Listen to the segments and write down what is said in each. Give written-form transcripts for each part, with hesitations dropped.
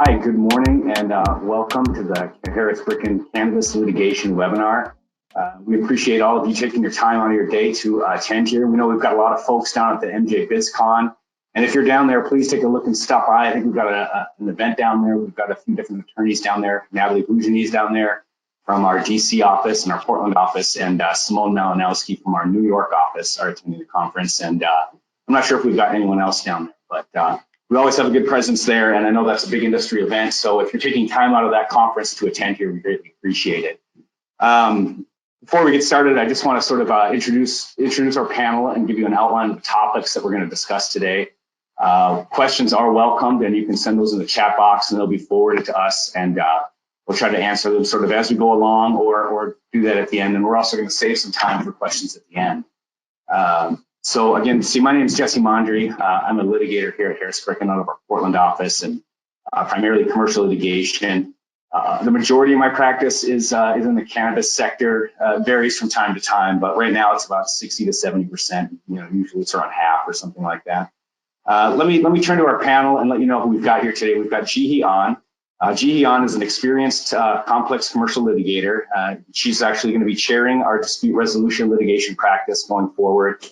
Hi, good morning, and welcome to the Harris-Bricken Cannabis Litigation webinar. We appreciate all of you taking your time out of your day to attend here. We know we've got a lot of folks down at the MJ BizCon, and if you're down there, please take a look and stop by. I think we've got an event down there. We've got a few different attorneys down there. Natalie Bougini's down there from our DC office and our Portland office, and Simone Malinowski from our New York office are attending the conference. And I'm not sure if we've got anyone else down there, but we always have a good presence there, and I know that's a big industry event. So if you're taking time out of that conference to attend here, we greatly appreciate it. Before we get started, I just want to sort of introduce our panel and give you an outline of the topics that we're going to discuss today. Questions are welcomed, and you can send those in the chat box, and they'll be forwarded to us, and we'll try to answer them sort of as we go along, or do that at the end. And we're also going to save some time for questions at the end. So again, my name is Jesse Mondry. I'm a litigator here at Harris-Bricken out of our Portland office, and primarily commercial litigation. The majority of my practice is in the cannabis sector. Varies from time to time, but right now it's about 60 to 70%. Usually it's around half or something like that. Let me turn to our panel and let you know who we've got here today. We've got Jihee Ahn. Jihee Ahn is an experienced complex commercial litigator. She's actually going to be chairing our dispute resolution litigation practice going forward.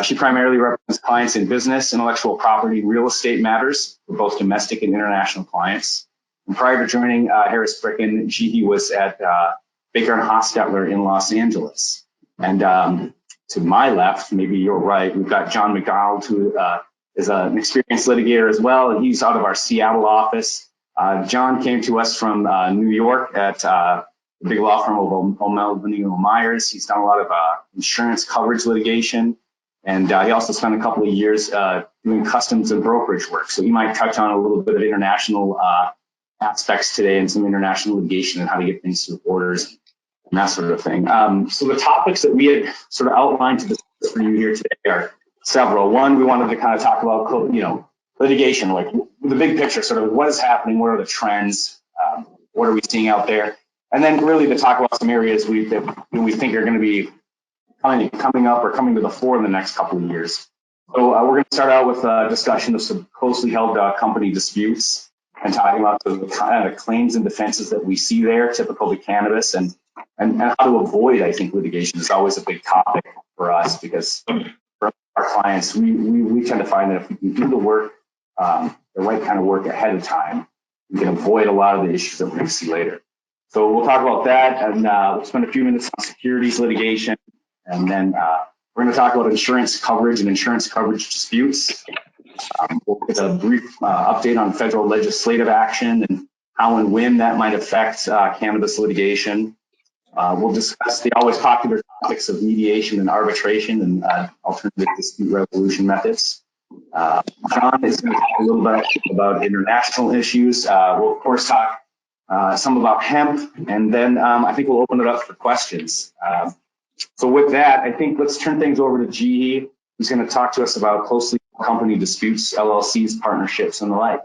She primarily represents clients in business, intellectual property, real estate matters for both domestic and international clients. And prior to joining Harris-Bricken, Jihee was at Baker & Hostetler in Los Angeles. And to my left, maybe you're right, we've got John McDonald, who is an experienced litigator as well, and he's out of our Seattle office. John came to us from New York at the big law firm of O'Melveny & Myers. He's done a lot of insurance coverage litigation. And he also spent a couple of years doing customs and brokerage work. So he might touch on a little bit of international aspects today and some international litigation and how to get things through borders and that sort of thing. So the topics that we had sort of outlined to discuss for you here today are several. One, we wanted to kind of talk about, litigation, like the big picture, sort of what is happening, what are the trends, what are we seeing out there? And then really to talk about some areas that we think are going to be coming up or coming to the fore in the next couple of years. So we're going to start out with a discussion of some closely held company disputes and talking about the kind of claims and defenses that we see there, typical to cannabis, and how to avoid, I think, litigation is always a big topic for us, because for our clients, we tend to find that if we can do the work, the right kind of work ahead of time, we can avoid a lot of the issues that we're going to see later. So we'll talk about that, and we'll spend a few minutes on securities litigation. And then we're going to talk about insurance coverage and insurance coverage disputes. We'll get a brief update on federal legislative action and how and when that might affect cannabis litigation. We'll discuss the always popular topics of mediation and arbitration and alternative dispute resolution methods. John is going to talk a little bit about international issues. We'll, of course, talk some about hemp, and then I think we'll open it up for questions. So with that, I think let's turn things over to Jihee, who's going to talk to us about closely held company disputes, LLCs, partnerships, and the like.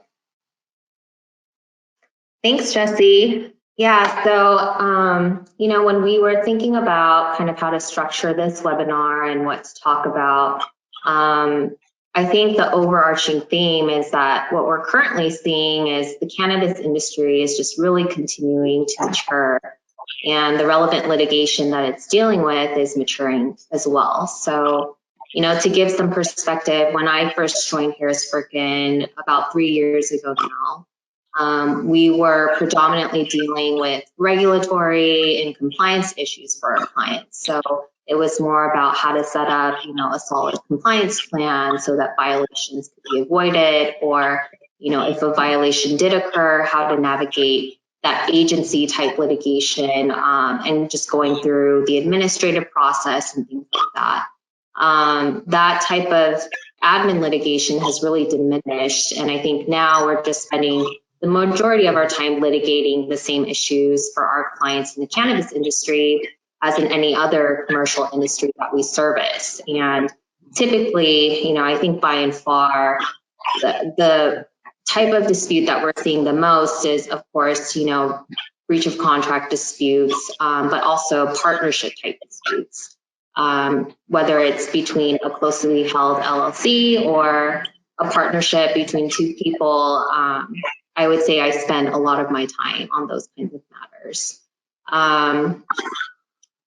Thanks, Jesse. Yeah, so, when we were thinking about kind of how to structure this webinar and what to talk about, I think the overarching theme is that what we're currently seeing is the cannabis industry is just really continuing to mature. And the relevant litigation that it's dealing with is maturing as well. So, to give some perspective, when I first joined Harris-Bricken about 3 years ago now, we were predominantly dealing with regulatory and compliance issues for our clients. So it was more about how to set up, a solid compliance plan so that violations could be avoided, or, if a violation did occur, how to navigate that agency type litigation, and just going through the administrative process and things like that. That type of admin litigation has really diminished. And I think now we're just spending the majority of our time litigating the same issues for our clients in the cannabis industry as in any other commercial industry that we service. And typically, I think by and far, the type of dispute that we're seeing the most is, of course, breach of contract disputes, but also partnership type disputes, whether it's between a closely held LLC or a partnership between two people I would say I spend a lot of my time on those kinds of matters.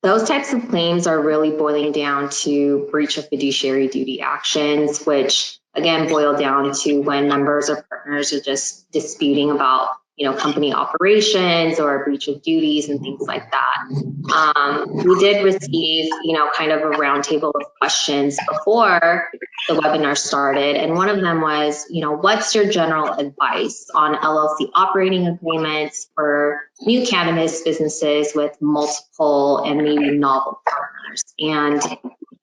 Those types of claims are really boiling down to breach of fiduciary duty actions, which again boil down to when members or partners are just disputing about, company operations or breach of duties and things like that. We did receive, kind of a roundtable of questions before the webinar started, and one of them was, what's your general advice on LLC operating agreements for new cannabis businesses with multiple and maybe novel partners? And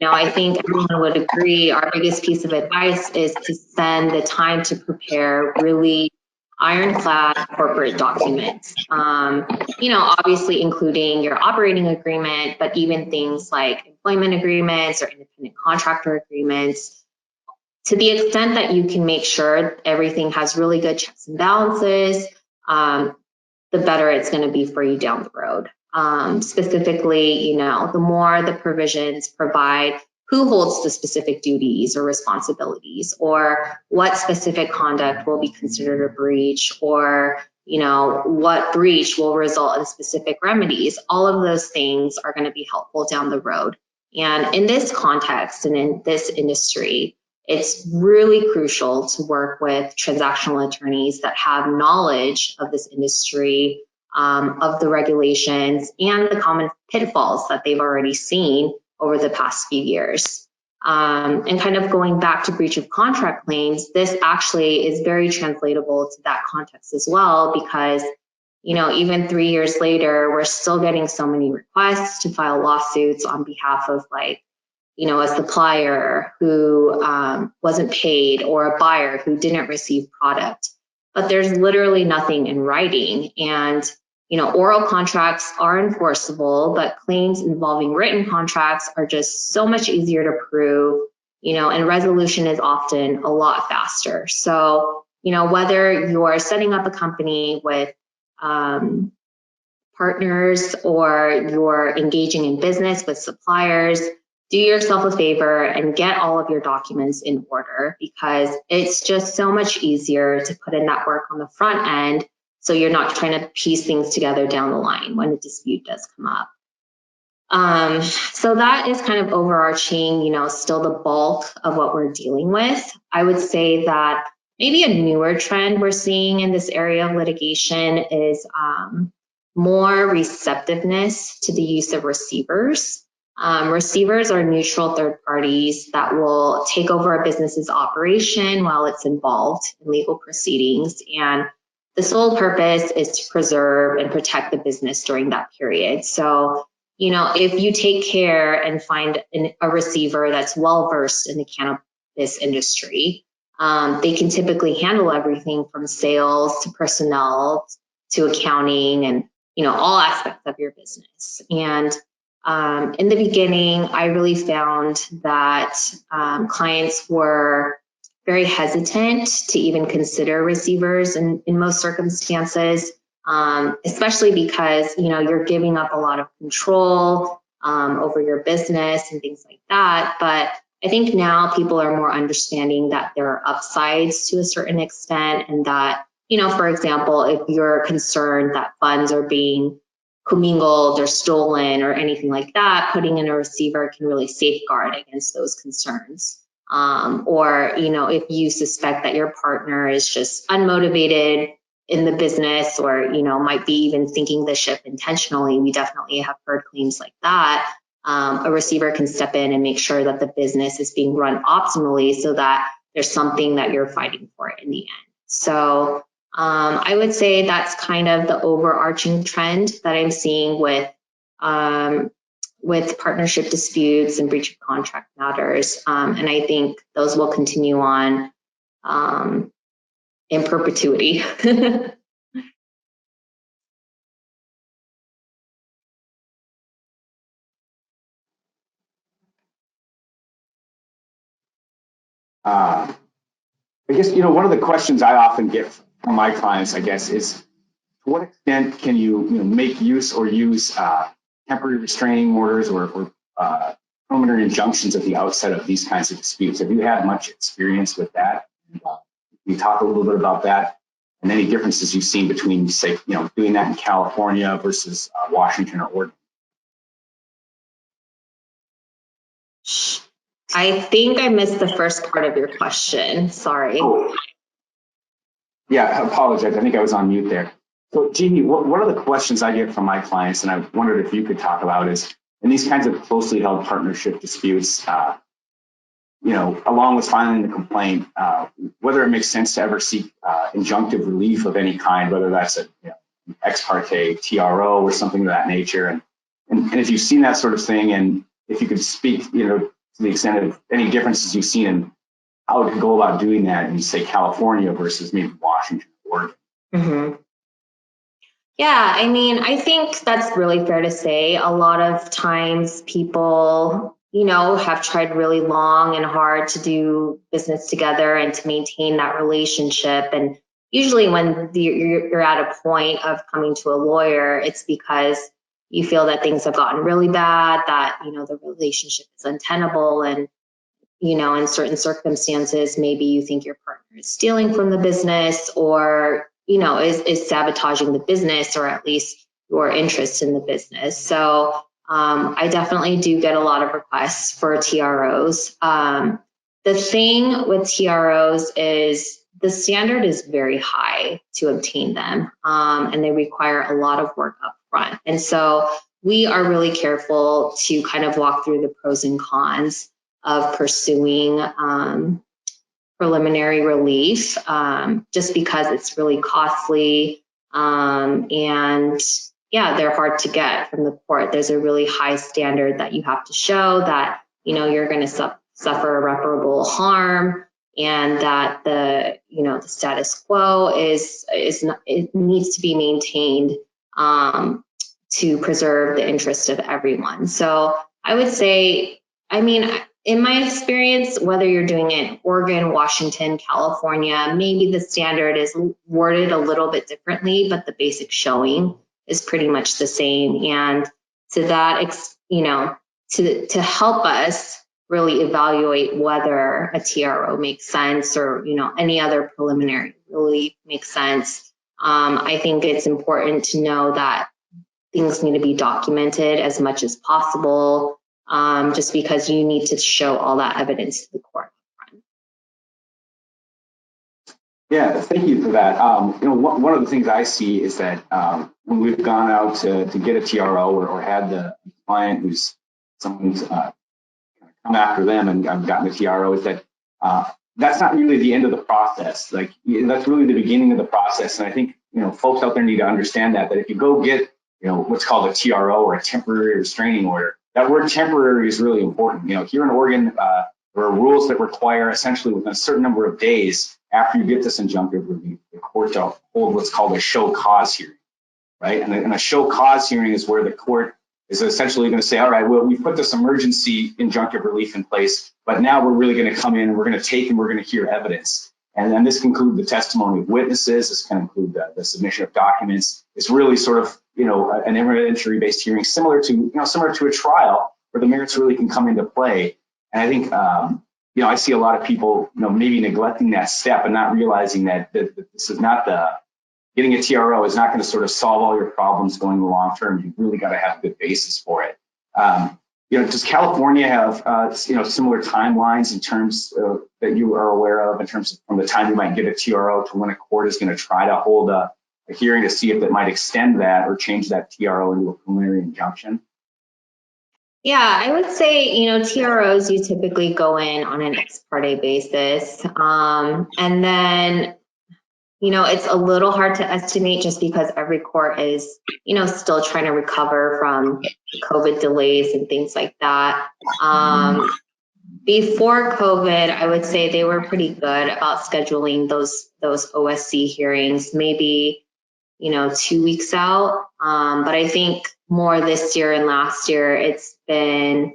I think everyone would agree our biggest piece of advice is to spend the time to prepare really ironclad corporate documents, obviously including your operating agreement, but even things like employment agreements or independent contractor agreements, to the extent that you can make sure everything has really good checks and balances, the better it's going to be for you down the road. Specifically, the more the provisions provide who holds the specific duties or responsibilities, or what specific conduct will be considered a breach, or what breach will result in specific remedies. All of those things are going to be helpful down the road. And in this context and in this industry, it's really crucial to work with transactional attorneys that have knowledge of this industry, of the regulations and the common pitfalls that they've already seen over the past few years. And kind of going back to breach of contract claims, this actually is very translatable to that context as well, because even 3 years later, we're still getting so many requests to file lawsuits on behalf of a supplier who wasn't paid, or a buyer who didn't receive product. But there's literally nothing in writing. And oral contracts are enforceable, but claims involving written contracts are just so much easier to prove, and resolution is often a lot faster. So, whether you're setting up a company with partners or you're engaging in business with suppliers, do yourself a favor and get all of your documents in order, because it's just so much easier to put in that work on the front end, so you're not trying to piece things together down the line when a dispute does come up. So that is kind of overarching, still the bulk of what we're dealing with. I would say that maybe a newer trend we're seeing in this area of litigation is more receptiveness to the use of receivers. Receivers are neutral third parties that will take over a business's operation while it's involved in legal proceedings, and the sole purpose is to preserve and protect the business during that period. So, if you take care and find a receiver that's well-versed in the cannabis industry, they can typically handle everything from sales to personnel to accounting and, all aspects of your business. And in the beginning, I really found that clients were very hesitant to even consider receivers in most circumstances, especially because, you're giving up a lot of control over your business and things like that. But I think now people are more understanding that there are upsides to a certain extent, and that, for example, if you're concerned that funds are being commingled or stolen or anything like that, putting in a receiver can really safeguard against those concerns. Or, if you suspect that your partner is just unmotivated in the business, or, might be even sinking the ship intentionally, we definitely have heard claims like that. A receiver can step in and make sure that the business is being run optimally, so that there's something that you're fighting for in the end. So I would say that's kind of the overarching trend that I'm seeing with partnership disputes and breach of contract matters. And I think those will continue on in perpetuity. I guess, one of the questions I often get from my clients, I guess, is to what extent can you, make use or use temporary restraining orders or preliminary injunctions at the outset of these kinds of disputes? Have you had much experience with that? Can you talk a little bit about that? and any differences you've seen between, say, doing that in California versus Washington or Oregon. I think I missed the first part of your question. Sorry. Oh. Yeah, I apologize. I think I was on mute there. So, Jihee, one of the questions I get from my clients, and I wondered if you could talk about, is in these kinds of closely held partnership disputes, along with filing the complaint, whether it makes sense to ever seek injunctive relief of any kind, whether that's an ex parte TRO or something of that nature. And if you've seen that sort of thing, and if you could speak, to the extent of any differences you've seen in how to go about doing that in, say, California versus maybe Washington or Oregon. Mm-hmm. Yeah, I mean, I think that's really fair to say. A lot of times people, have tried really long and hard to do business together and to maintain that relationship. And usually when you're at a point of coming to a lawyer, it's because you feel that things have gotten really bad, that, the relationship is untenable. And, in certain circumstances, maybe you think your partner is stealing from the business or, is sabotaging the business or at least your interest in the business. So I definitely do get a lot of requests for TROs. The thing with TROs is the standard is very high to obtain them, and they require a lot of work up front. And so we are really careful to kind of walk through the pros and cons of pursuing preliminary relief, just because it's really costly, and they're hard to get from the court. There's a really high standard that you have to show that, you're going to suffer irreparable harm, and that the status quo it needs to be maintained to preserve the interest of everyone. So I would say, in my experience, whether you're doing it in Oregon, Washington, California, maybe the standard is worded a little bit differently, but the basic showing is pretty much the same. And to that, to help us really evaluate whether a TRO makes sense or, any other preliminary relief makes sense, I think it's important to know that things need to be documented as much as possible, just because you need to show all that evidence to the court. Yeah, thank you for that. One of the things I see is that when we've gone out to get a TRO or had the client who's someone's come after them and I've gotten a TRO, is that that's not really the end of the process. Like, that's really the beginning of the process. And I think, folks out there need to understand that if you go get, what's called a TRO or a temporary restraining order, that word temporary is really important. Here in Oregon, there are rules that require essentially within a certain number of days after you get this injunctive relief, the court to hold what's called a show cause hearing, right? And a show cause hearing is where the court is essentially going to say, all right, well, we put this emergency injunctive relief in place, but now we're really going to come in, we're going to take and we're going to hear evidence. And then this can include the testimony of witnesses, this can include the submission of documents. It's really sort of, an evidentiary-based hearing similar to a trial where the merits really can come into play. And I think, I see a lot of people, maybe neglecting that step and not realizing that this is not getting a TRO is not going to sort of solve all your problems going the long term. You've really got to have a good basis for it. Does California have, similar timelines in terms that you are aware of in terms of from the time you might get a TRO to when a court is going to try to hold a hearing to see if it might extend that or change that TRO into a preliminary injunction? Yeah, I would say, TROs, you typically go in on an ex parte basis. And then, it's a little hard to estimate just because every court is, still trying to recover from COVID delays and things like that. Before COVID, I would say they were pretty good about scheduling those OSC hearings, maybe, 2 weeks out. But I think more this year and last year, it can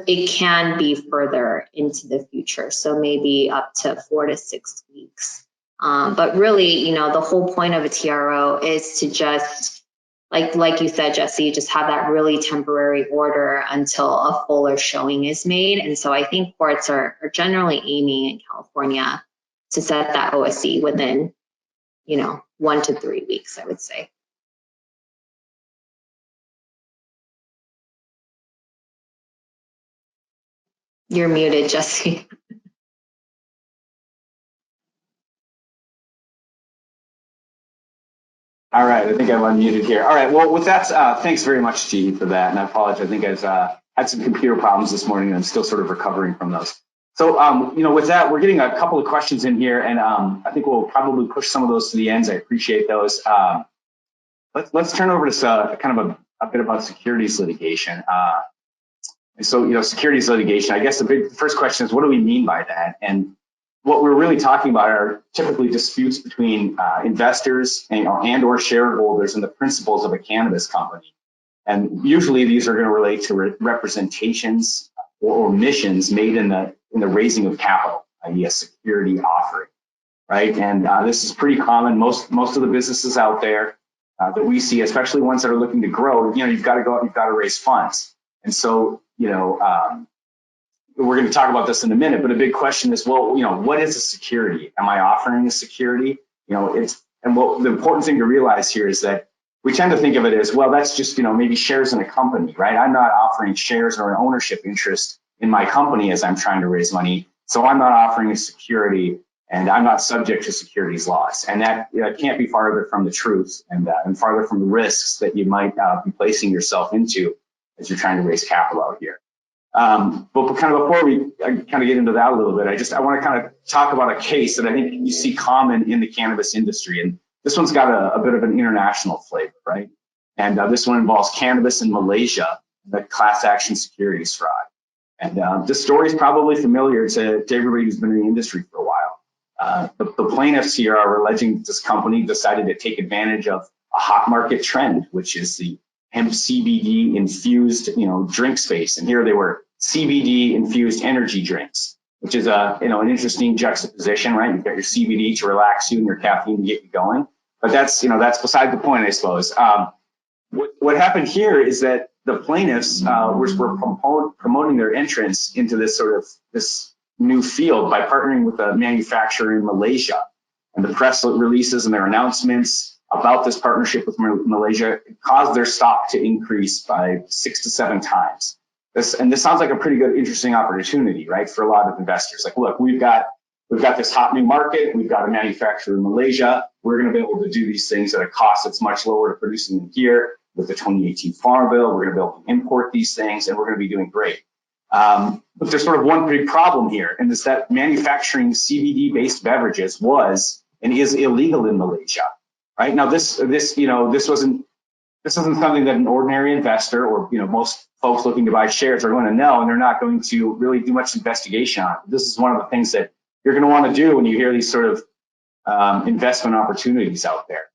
be further into the future. So maybe up to 4 to 6 weeks. But really, the whole point of a TRO is to just, like you said, Jesse, just have that really temporary order until a fuller showing is made. And so I think courts are generally aiming in California to set that OSC within 1 to 3 weeks, I would say. You're muted, Jesse. All right, I think I'm unmuted here. All right, well, with that, thanks very much, Jihee, for that. And I apologize. I think I've had some computer problems this morning, and I'm still sort of recovering from those. So, with that, we're getting a couple of questions in here, and I think we'll probably push some of those to the ends. I appreciate those. Let's turn over to kind of a bit about securities litigation. So, securities litigation, I guess the first question is, what do we mean by that? And what we're really talking about are typically disputes between investors and or shareholders and the principals of a cannabis company. And usually these are going to relate to representations or omissions made in the raising of capital, i.e. a security offering, right? And this is pretty common. Most of the businesses out there that we see, especially ones that are looking to grow, you've got to go out, you've got to raise funds. And so, we're going to talk about this in a minute, but a big question is, well, what is a security? Am I offering a security? The important thing to realize here is that we tend to think of it as, well, that's just, maybe shares in a company, right? I'm not offering shares or an ownership interest in my company as I'm trying to raise money. So I'm not offering a security and I'm not subject to securities laws. And that can't be farther from the truth and farther from the risks that you might be placing yourself into as you're trying to raise capital out here. But kind of before we kind of get into that a little bit, I want to kind of talk about a case that I think you see common in the cannabis industry. And this one's got a bit of an international flavor, right? And this one involves cannabis in Malaysia, the class action securities fraud. And this story is probably familiar to everybody who's been in the industry for a while. The plaintiffs here are alleging this company decided to take advantage of a hot market trend, which is the hemp CBD infused, drink space. And here they were CBD infused energy drinks, which is an interesting juxtaposition, right? You've got your CBD to relax you and your caffeine to get you going. But that's beside the point, I suppose. What happened here is that the plaintiffs were promoting their entrance into this new field by partnering with a manufacturer in Malaysia. And the press releases and their announcements about this partnership with Malaysia caused their stock to increase by 6 to 7 times. This sounds like a pretty good, interesting opportunity, right, for a lot of investors. Like, look, we've got this hot new market. We've got a manufacturer in Malaysia. We're going to be able to do these things at a cost that's much lower to producing them here. With the 2018 Farm Bill, we're going to be able to import these things, and we're going to be doing great. But there's sort of one big problem here, and it's that manufacturing CBD-based beverages was and is illegal in Malaysia. Right now, this isn't something that an ordinary investor or most folks looking to buy shares are going to know, and they're not going to really do much investigation on. This is one of the things that you're going to want to do when you hear these sort of investment opportunities out there.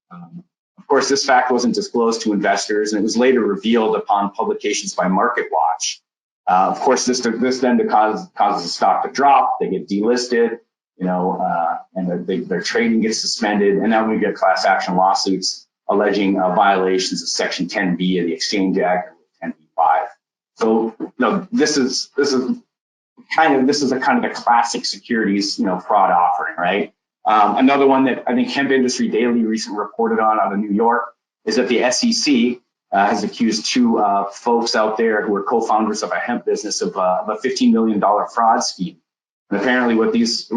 Of course, this fact wasn't disclosed to investors, and it was later revealed upon publications by MarketWatch. Of course, this then causes the stock to drop. They get delisted, and their trading gets suspended. And now we get class action lawsuits alleging violations of Section 10B of the Exchange Act, 10B5. So, this is a kind of a classic securities, fraud offering, right? Another one that I think Hemp Industry Daily recently reported on out of New York is that the SEC has accused 2 folks out there who are co-founders of a hemp business of a $15 million fraud scheme. And apparently what these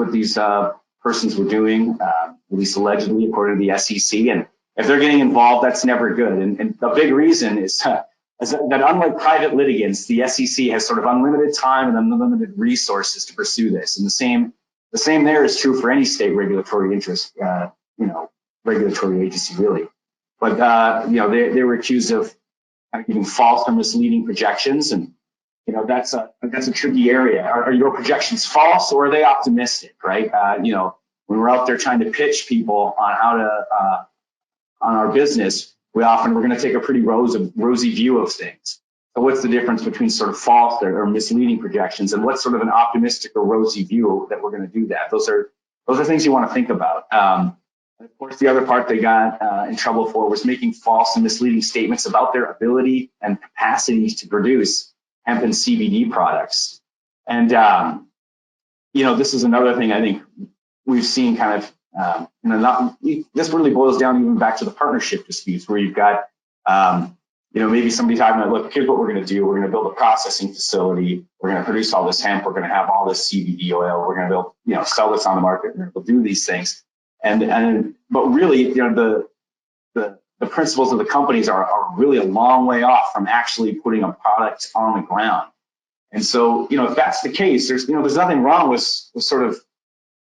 persons were doing, at least allegedly, according to the SEC, and if they're getting involved, that's never good. And the big reason is that unlike private litigants, the SEC has sort of unlimited time and unlimited resources to pursue this. And the same there is true for any state regulatory interest, regulatory agency, really. But, they were accused of kind of giving false or misleading projections. And, that's a tricky area. Are your projections false or are they optimistic, right? When we're out there trying to pitch people on how to, on our business, we're going to take a pretty rosy view of things. So what's the difference between sort of false or misleading projections, and what's sort of an optimistic or rosy view that we're going to do that? Those are things you want to think about. Of course, the other part they got in trouble for was making false and misleading statements about their ability and capacity to produce hemp and CBD products. And, this is another thing I think we've seen kind of This really boils down even back to the partnership disputes where you've got, maybe somebody talking about, look, here's what we're going to do. We're going to build a processing facility. We're going to produce all this hemp. We're going to have all this CBD oil. We're going to build, sell this on the market. We're going to do these things. But really, the principles of the companies are really a long way off from actually putting a product on the ground. And so, if that's the case, there's nothing wrong with sort of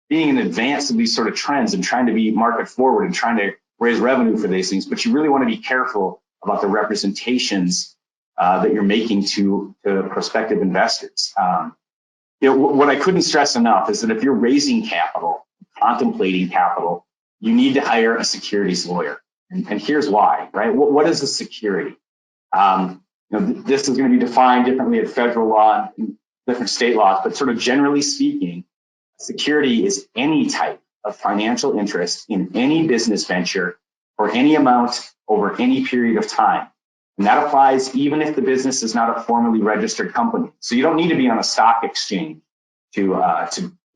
being in advance of these sort of trends and trying to be market forward and trying to raise revenue for these things. But you really want to be careful about the representations that you're making to prospective investors. What I couldn't stress enough is that if you're raising capital, contemplating capital, you need to hire a securities lawyer. And here's why, right? What is a security? This is going to be defined differently at federal law and different state laws, but sort of generally speaking, security is any type of financial interest in any business venture for any amount over any period of time. And that applies even if the business is not a formally registered company. So you don't need to be on a stock exchange to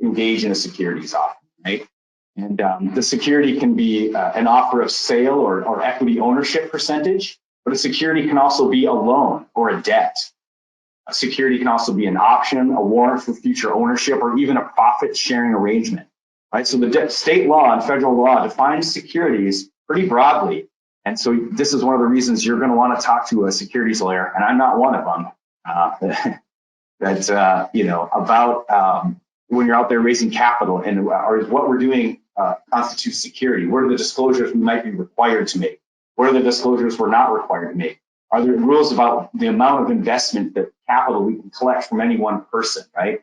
engage in a securities offer, right? And the security can be an offer of sale or equity ownership percentage, but a security can also be a loan or a debt. A security can also be an option, a warrant for future ownership, or even a profit sharing arrangement, right? So the state law and federal law defines securities pretty broadly. And so this is one of the reasons you're going to want to talk to a securities lawyer, and I'm not one of them, about when you're out there raising capital and or what we're doing constitutes security. What are the disclosures we might be required to make? What are the disclosures we're not required to make? Are there rules about the amount of investment that capital we can collect from any one person, right?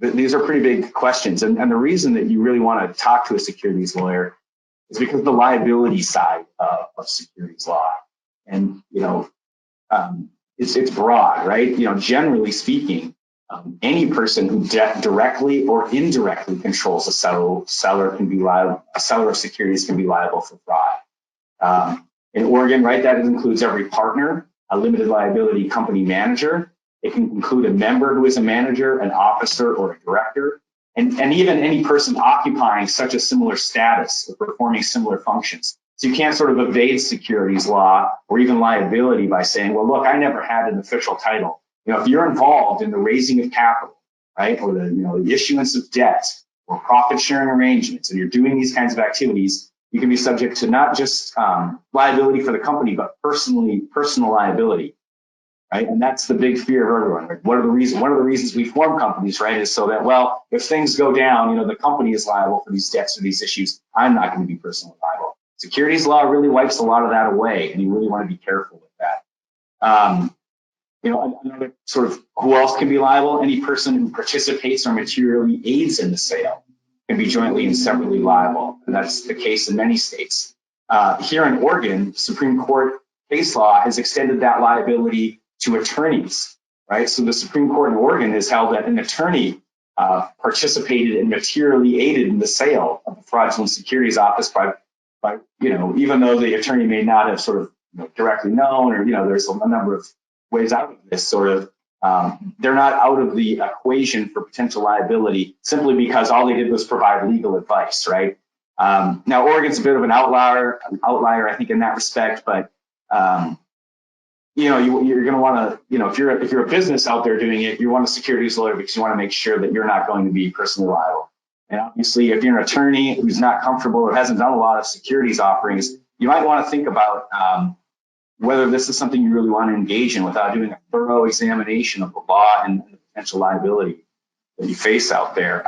These are pretty big questions. And the reason that you really want to talk to a securities lawyer is because of the liability side of securities law. And, it's broad, right? Generally speaking, any person who directly or indirectly controls a seller can be liable. A seller of securities can be liable for fraud. In Oregon, right, that includes every partner, a limited liability company manager. It can include a member who is a manager, an officer, or a director, and even any person occupying such a similar status or performing similar functions. So you can't sort of evade securities law or even liability by saying, well, look, I never had an official title. If you're involved in the raising of capital, right, or the issuance of debt or profit sharing arrangements, and you're doing these kinds of activities, you can be subject to not just liability for the company, but personal liability, right? And that's the big fear of everyone. Right? One of the reasons we form companies, right, is so that, well, if things go down, the company is liable for these debts or these issues. I'm not going to be personally liable. Securities law really wipes a lot of that away, and you really want to be careful with that. Another sort of who else can be liable? Any person who participates or materially aids in the sale can be jointly and separately liable. And that's the case in many states. Here in Oregon, Supreme Court case law has extended that liability to attorneys, right? So the Supreme Court in Oregon has held that an attorney participated and materially aided in the sale of the fraudulent securities office by even though the attorney may not have sort of directly known, or there's a number of ways out of this sort of. They're not out of the equation for potential liability simply because all they did was provide legal advice, right? Now, Oregon's a bit of an outlier, I think, in that respect. But you're going to want to, if you're a business out there doing it, you want a securities lawyer because you want to make sure that you're not going to be personally liable. And obviously, if you're an attorney who's not comfortable or hasn't done a lot of securities offerings, you might want to think about whether this is something you really want to engage in without doing a thorough examination of the law and the potential liability that you face out there.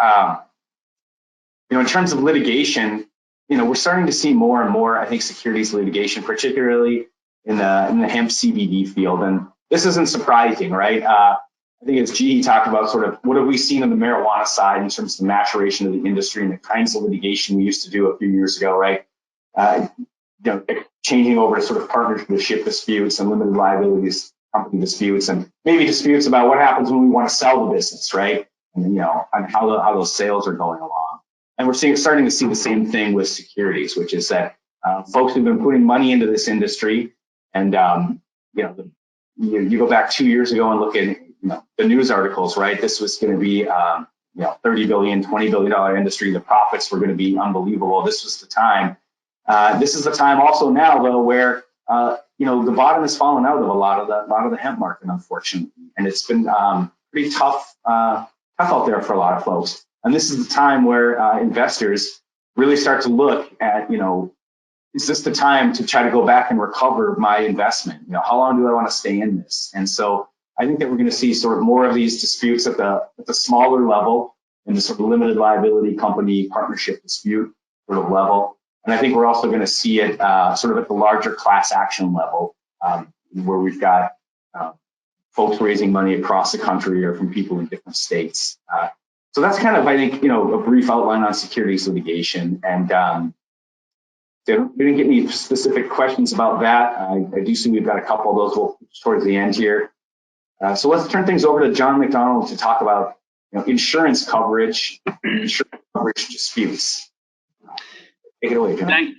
In terms of litigation, we're starting to see more and more, I think, securities litigation, particularly in the hemp CBD field. And this isn't surprising, right? I think as Jihee talked about, sort of what have we seen on the marijuana side in terms of the maturation of the industry and the kinds of litigation we used to do a few years ago, right? Changing over to sort of partnership disputes and limited liabilities, company disputes, and maybe disputes about what happens when we want to sell the business, right? And and how those sales are going along. And we're starting to see the same thing with securities, which is that folks who've been putting money into this industry, and you go back 2 years ago and look at the news articles, right? This was going to be $30 billion, $20 billion industry. The profits were going to be unbelievable. This was the time. This is the time also now, though, where the bottom has fallen out of a lot of the hemp market, unfortunately, and it's been pretty tough out there for a lot of folks. And this is the time where investors really start to look at, is this the time to try to go back and recover my investment? How long do I want to stay in this? And so I think that we're going to see sort of more of these disputes at the smaller level, in the sort of limited liability company partnership dispute sort of level. And I think we're also going to see it sort of at the larger class action level, where we've got folks raising money across the country or from people in different states. So that's kind of, I think, a brief outline on securities litigation. And we didn't get any specific questions about that. I do see we've got a couple of those towards the end here. So let's turn things over to John McDonald to talk about insurance coverage disputes. Take it away, John.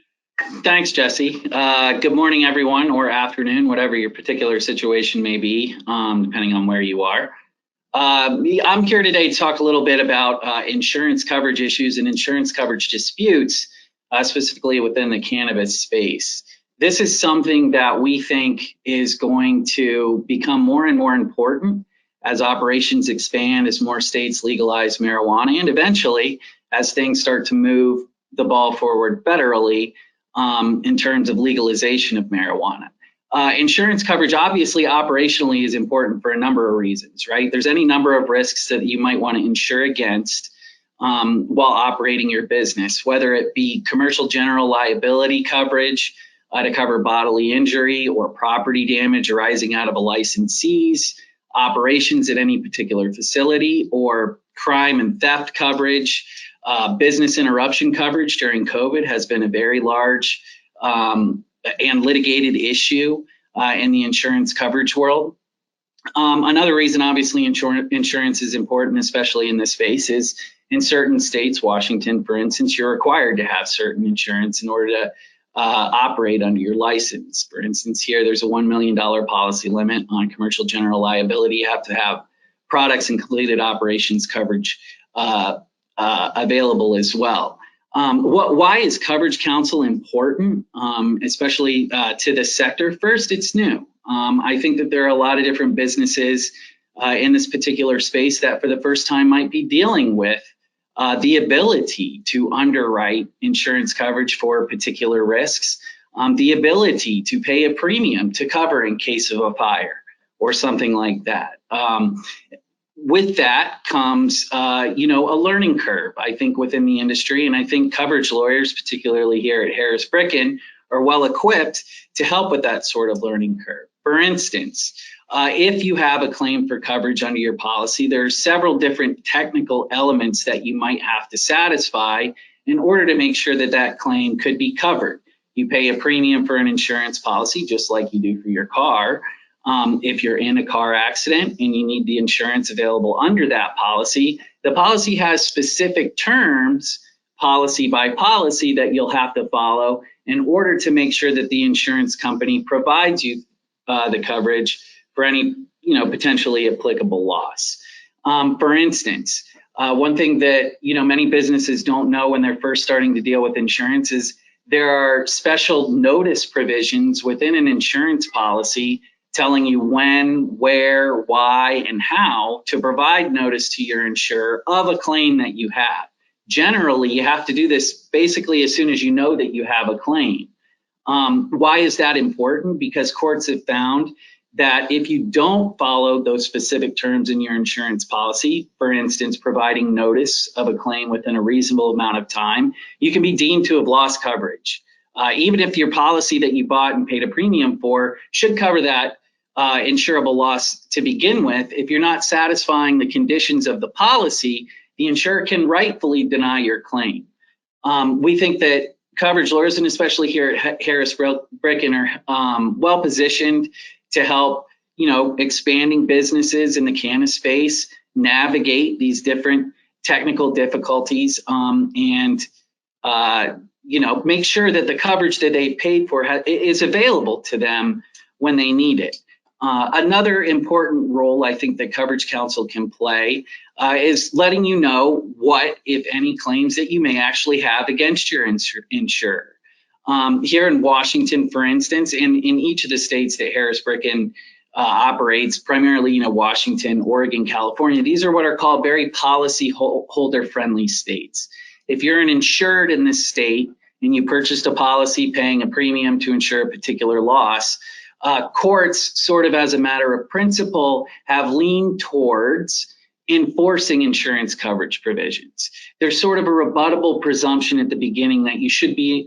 Thanks, Jesse. Good morning, everyone, or afternoon, whatever your particular situation may be, depending on where you are. I'm here today to talk a little bit about insurance coverage issues and insurance coverage disputes, specifically within the cannabis space. This is something that we think is going to become more and more important as operations expand, as more states legalize marijuana, and eventually as things start to move the ball forward federally in terms of legalization of marijuana. Insurance coverage, obviously, operationally is important for a number of reasons, right? There's any number of risks that you might want to insure against while operating your business, whether it be commercial general liability coverage to cover bodily injury or property damage arising out of a licensee's operations at any particular facility, or crime and theft coverage. Business interruption coverage during COVID has been a very large and litigated issue in the insurance coverage world. Another reason, obviously, insurance is important, especially in this space, is in certain states, Washington, for instance, you're required to have certain insurance in order to operate under your license. For instance, here, there's a $1 million policy limit on commercial general liability. You have to have products and completed operations coverage available as well. Why is coverage counsel important, especially to this sector? First, it's new. I think that there are a lot of different businesses in this particular space that for the first time might be dealing with the ability to underwrite insurance coverage for particular risks, the ability to pay a premium to cover in case of a fire or something like that. With that comes, a learning curve, I think, within the industry. And I think coverage lawyers, particularly here at Harris Bricken, are well equipped to help with that sort of learning curve. For instance, if you have a claim for coverage under your policy, there are several different technical elements that you might have to satisfy in order to make sure that that claim could be covered. You pay a premium for an insurance policy, just like you do for your car. If you're in a car accident and you need the insurance available under that policy, the policy has specific terms, policy by policy, that you'll have to follow in order to make sure that the insurance company provides you the coverage for any, potentially applicable loss. For instance, one thing that, many businesses don't know when they're first starting to deal with insurance is there are special notice provisions within an insurance policy telling you when, where, why, and how to provide notice to your insurer of a claim that you have. Generally, you have to do this basically as soon as you know that you have a claim. Why is that important? Because courts have found that if you don't follow those specific terms in your insurance policy, for instance, providing notice of a claim within a reasonable amount of time, you can be deemed to have lost coverage. Even if your policy that you bought and paid a premium for should cover that insurable loss to begin with, if you're not satisfying the conditions of the policy, the insurer can rightfully deny your claim. We think that coverage lawyers, and especially here at Harris Bricken, are well positioned to help, expanding businesses in the cannabis space navigate these different technical difficulties and make sure that the coverage that they paid for is available to them when they need it. Another important role I think that coverage counsel can play is letting you know what, if any, claims that you may actually have against your insurer. Here in Washington, for instance, and in each of the states that Harris Bricken operates, primarily, Washington, Oregon, California, these are what are called very policy holder friendly states. If you're an insured in this state and you purchased a policy paying a premium to insure a particular loss, courts, sort of as a matter of principle, have leaned towards enforcing insurance coverage provisions. There's sort of a rebuttable presumption at the beginning that you should be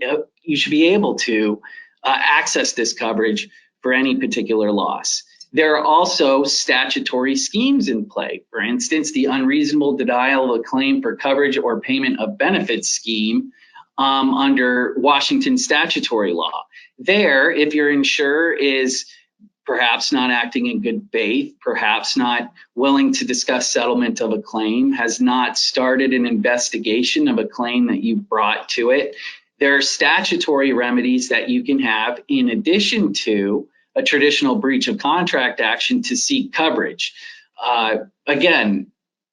able to access this coverage for any particular loss. There are also statutory schemes in play. For instance, the unreasonable denial of a claim for coverage or payment of benefits scheme under Washington statutory law. There, if your insurer is perhaps not acting in good faith, perhaps not willing to discuss settlement of a claim, has not started an investigation of a claim that you brought to it, there are statutory remedies that you can have in addition to a traditional breach of contract action to seek coverage. Again,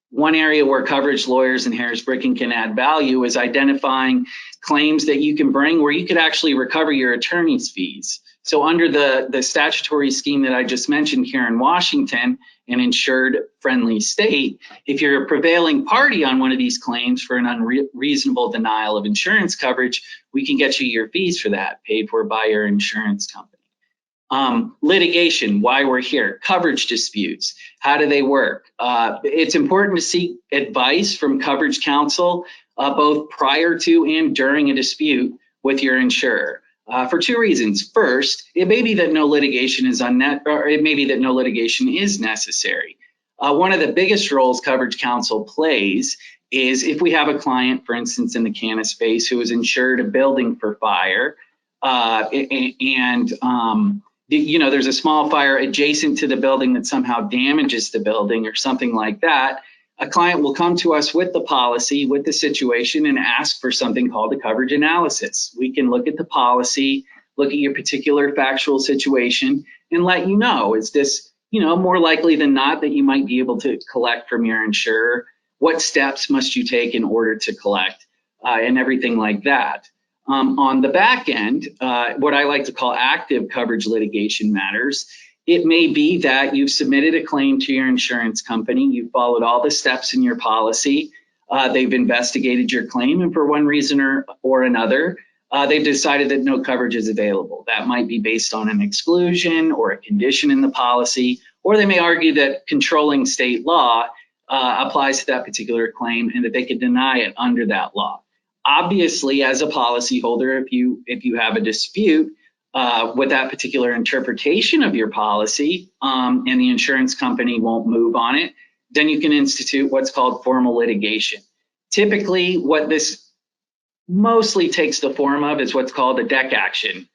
one area where coverage lawyers and Harris Bricken can add value is identifying claims that you can bring where you could actually recover your attorney's fees. So under the statutory scheme that I just mentioned here in Washington, an insured friendly state, if you're a prevailing party on one of these claims for an unreasonable denial of insurance coverage, we can get you your fees for that paid for by your insurance company. Litigation, why we're here, coverage disputes, how do they work? It's important to seek advice from coverage counsel both prior to and during a dispute with your insurer for two reasons. First, it may be that no litigation is necessary. One of the biggest roles coverage counsel plays is if we have a client, for instance, in the cannabis space who has insured a building for fire there's a small fire adjacent to the building that somehow damages the building or something like that, a client will come to us with the policy, with the situation, and ask for something called a coverage analysis. We can look at the policy, look at your particular factual situation, and let you know, is this, more likely than not that you might be able to collect from your insurer? What steps must you take in order to collect and everything like that? On the back end, what I like to call active coverage litigation matters. It may be that you've submitted a claim to your insurance company, you've followed all the steps in your policy, they've investigated your claim, and for one reason or another, they've decided that no coverage is available. That might be based on an exclusion or a condition in the policy, or they may argue that controlling state law applies to that particular claim and that they could deny it under that law. Obviously, as a policyholder, if you have a dispute with that particular interpretation of your policy and the insurance company won't move on it, then you can institute what's called formal litigation. Typically, what this mostly takes the form of is what's called a DEC action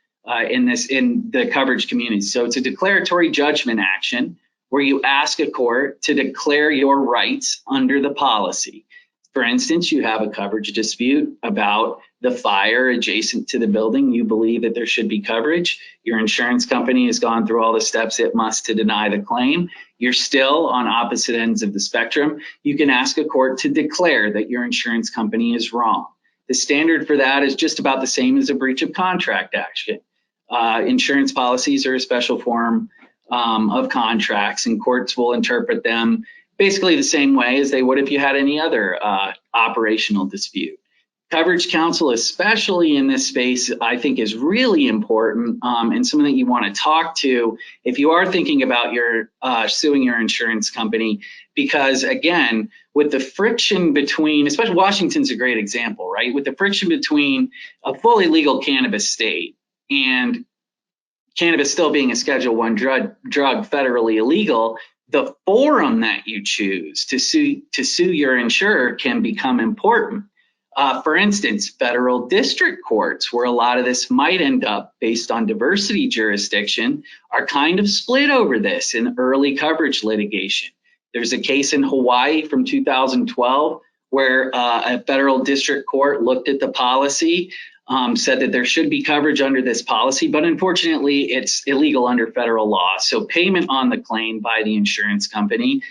in the coverage community. So it's a declaratory judgment action where you ask a court to declare your rights under the policy. For instance, you have a coverage dispute about the fire adjacent to the building. You believe that there should be coverage. Your insurance company has gone through all the steps it must to deny the claim. You're still on opposite ends of the spectrum. You can ask a court to declare that your insurance company is wrong. The standard for that is just about the same as a breach of contract action. Insurance policies are a special form of contracts, and courts will interpret them basically the same way as they would if you had any other operational dispute. Coverage counsel, especially in this space, I think is really important and something that you want to talk to if you are thinking about suing your insurance company, because again, with the friction between, especially Washington's a great example, right? With the friction between a fully legal cannabis state and cannabis still being a Schedule I drug federally illegal, the forum that you choose to sue your insurer can become important. For instance, federal district courts, where a lot of this might end up based on diversity jurisdiction, are kind of split over this in early coverage litigation. There's a case in Hawaii from 2012 where a federal district court looked at the policy said that there should be coverage under this policy, but unfortunately it's illegal under federal law. So payment on the claim by the insurance company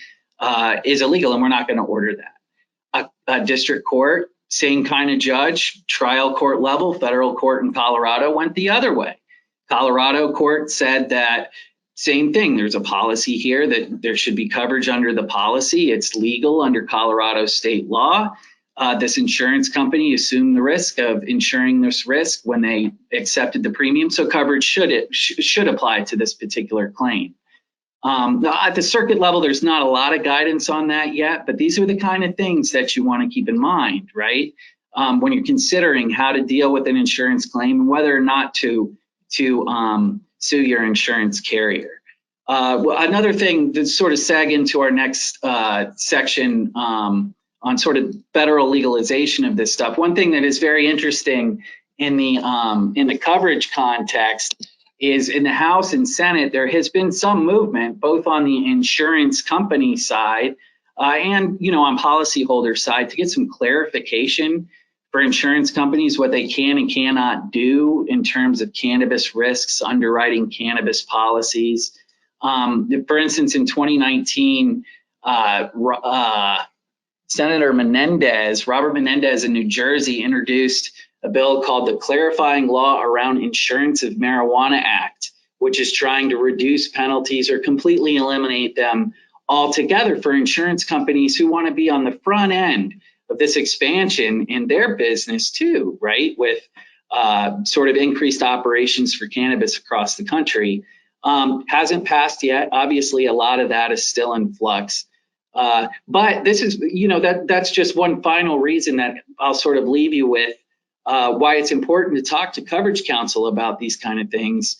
is illegal, and we're not going to order that. A district court, same kind of judge, trial court level, federal court in Colorado went the other way. Colorado court said that same thing. There's a policy here that there should be coverage under the policy. It's legal under Colorado state law. This insurance company assumed the risk of insuring this risk when they accepted the premium, so coverage should apply to this particular claim. At the circuit level, there's not a lot of guidance on that yet, but these are the kind of things that you want to keep in mind, right? When you're considering how to deal with an insurance claim and whether or not to sue your insurance carrier. Another thing that sort of sag into our next section on sort of federal legalization of this stuff. One thing that is very interesting in the coverage context is in the House and Senate, there has been some movement both on the insurance company side and on policyholder side to get some clarification for insurance companies, what they can and cannot do in terms of cannabis risks, underwriting cannabis policies. For instance, in 2019, Senator Robert Menendez in New Jersey introduced a bill called the Clarifying Law Around Insurance of Marijuana Act, which is trying to reduce penalties or completely eliminate them altogether for insurance companies who want to be on the front end of this expansion in their business too, right? With sort of increased operations for cannabis across the country. Hasn't passed yet. Obviously, a lot of that is still in flux. But this is, that's just one final reason that I'll sort of leave you with why it's important to talk to coverage counsel about these kind of things.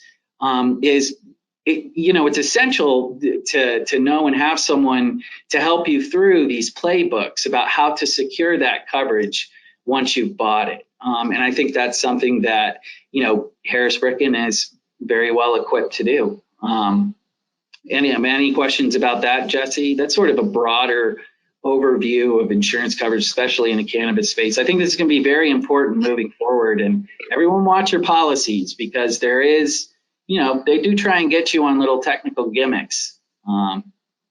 It's essential to know and have someone to help you through these playbooks about how to secure that coverage once you've bought it. And I think that's something that, Harris Bricken is very well equipped to do. Any questions about that, Jesse? That's sort of a broader overview of insurance coverage, especially in the cannabis space. I think this is going to be very important moving forward, and everyone watch your policies because there is, they do try and get you on little technical gimmicks.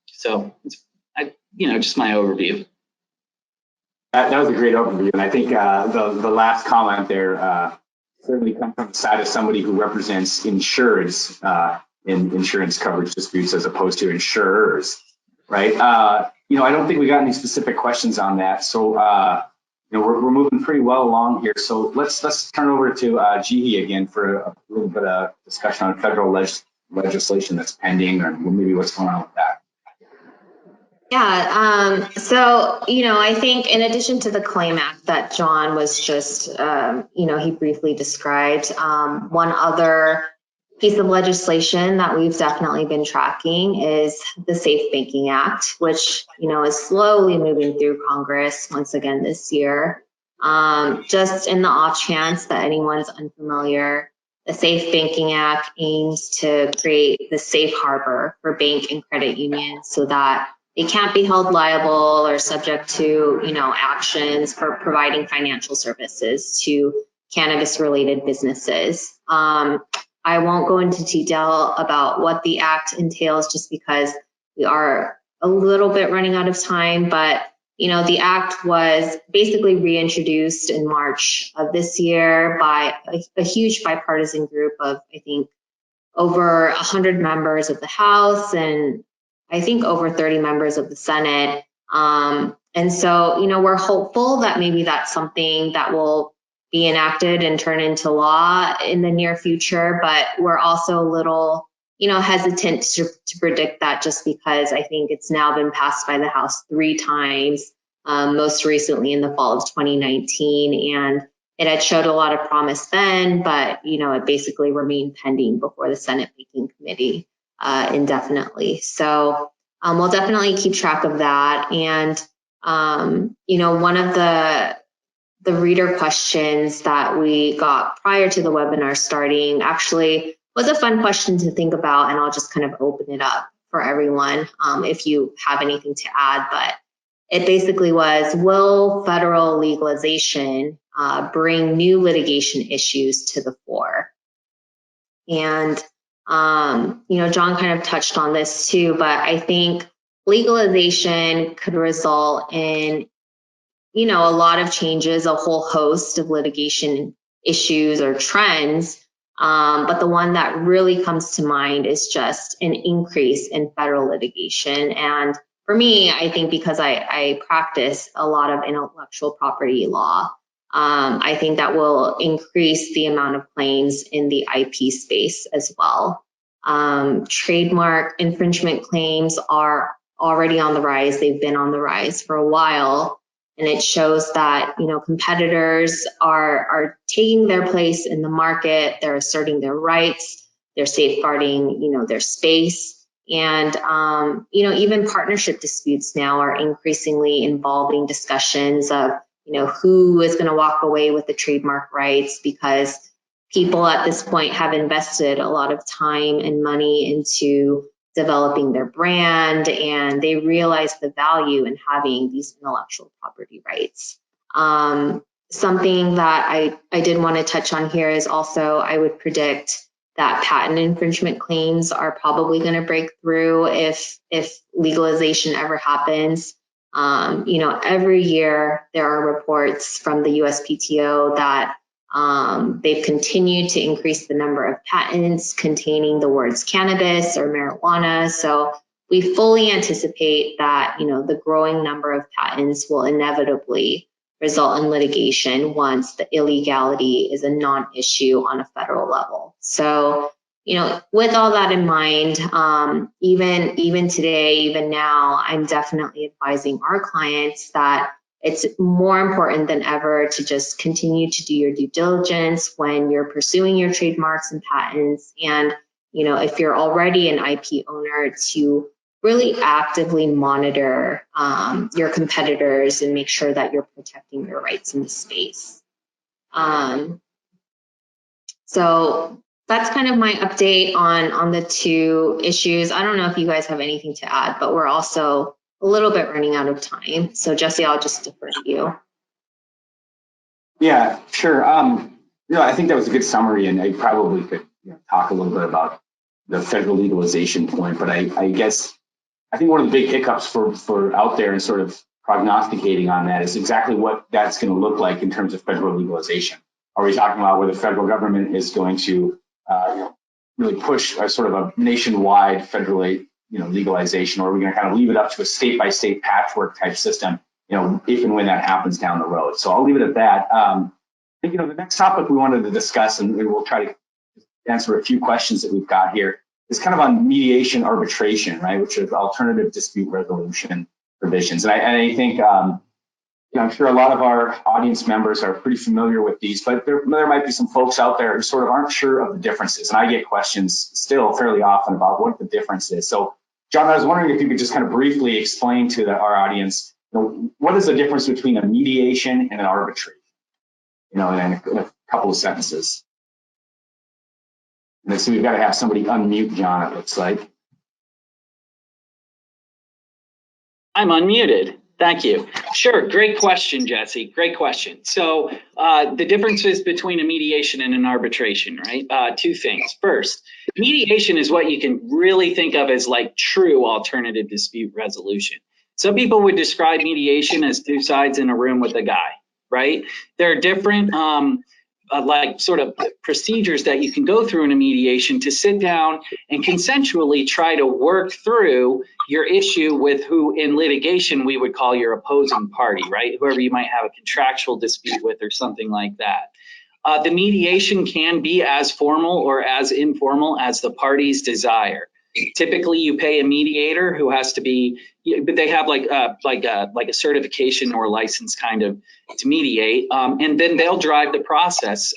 So it's, just my overview. That was a great overview, and I think the last comment there certainly comes from the side of somebody who represents insureds in insurance coverage disputes as opposed to insurers, right? I don't think we got any specific questions on that. So, we're moving pretty well along here. So let's turn over to Jihee again for a little bit of discussion on federal legislation that's pending or maybe what's going on with that. Yeah. So, I think in addition to the Claim Act that John was just, he briefly described, one other piece of legislation that we've definitely been tracking is the Safe Banking Act, which, is slowly moving through Congress once again this year. Just in the off chance that anyone's unfamiliar, the Safe Banking Act aims to create the safe harbor for bank and credit unions so that they can't be held liable or subject to, actions for providing financial services to cannabis-related businesses. I won't go into detail about what the act entails just because we are a little bit running out of time, but the act was basically reintroduced in March of this year by a huge bipartisan group of, I think, over 100 members of the House and I think over 30 members of the Senate. And so, we're hopeful that maybe that's something that will be enacted and turn into law in the near future, but we're also a little, hesitant to predict that just because I think it's now been passed by the House 3 times, most recently in the fall of 2019, and it had showed a lot of promise then, but, it basically remained pending before the Senate Banking Committee indefinitely. So we'll definitely keep track of that. And, one of the reader questions that we got prior to the webinar starting actually was a fun question to think about, and I'll just kind of open it up for everyone if you have anything to add. But it basically was, will federal legalization bring new litigation issues to the fore. And, John kind of touched on this too, but I think legalization could result in, a lot of changes, a whole host of litigation issues or trends. But the one that really comes to mind is just an increase in federal litigation. And for me, I think because I practice a lot of intellectual property law, I think that will increase the amount of claims in the IP space as well. Trademark infringement claims are already on the rise. They've been on the rise for a while. And it shows that, competitors are taking their place in the market. They're asserting their rights. They're safeguarding, their space. And, even partnership disputes now are increasingly involving discussions of, who is going to walk away with the trademark rights, because people at this point have invested a lot of time and money into developing their brand, and they realize the value in having these intellectual property rights. Something that I did want to touch on here is also, I would predict that patent infringement claims are probably going to break through if legalization ever happens. Every year there are reports from the USPTO that they've continued to increase the number of patents containing the words cannabis or marijuana. So we fully anticipate that, the growing number of patents will inevitably result in litigation once the illegality is a non-issue on a federal level. So, with all that in mind, even today, even now, I'm definitely advising our clients that it's more important than ever to just continue to do your due diligence when you're pursuing your trademarks and patents. And, if you're already an IP owner, to really actively monitor your competitors and make sure that you're protecting your rights in the space. So that's kind of my update on the two issues. I don't know if you guys have anything to add, but we're also a little bit running out of time. So Jesse, I'll just defer to you. Yeah, sure. I think that was a good summary, and I probably could talk a little bit about the federal legalization point, but I guess I think one of the big hiccups for out there and sort of prognosticating on that is exactly what that's going to look like in terms of federal legalization. Are we talking about where the federal government is going to really push a sort of a nationwide federally legalization, or are we going to kind of leave it up to a state-by-state patchwork type system, if and when that happens down the road? So I'll leave it at that. I think, the next topic we wanted to discuss, and we'll try to answer a few questions that we've got here, is kind of on mediation arbitration, right, which is alternative dispute resolution provisions. And I think, I'm sure a lot of our audience members are pretty familiar with these, but there might be some folks out there who sort of aren't sure of the differences. And I get questions still fairly often about what the difference is. So, John, I was wondering if you could just kind of briefly explain to our audience, what is the difference between a mediation and an arbitration? In a couple of sentences. And so we've got to have somebody unmute John, it looks like. I'm unmuted. Thank you. Sure. Great question, Jesse. Great question. So the differences between a mediation and an arbitration, right? Two things. First, mediation is what you can really think of as like true alternative dispute resolution. Some people would describe mediation as two sides in a room with a guy, right? There are different like sort of procedures that you can go through in a mediation to sit down and consensually try to work through your issue with who in litigation we would call your opposing party, right? Whoever you might have a contractual dispute with or something like that. The mediation can be as formal or as informal as the parties desire. Typically, you pay a mediator who has to be, but they have like a certification or license kind of to mediate, and then they'll drive the process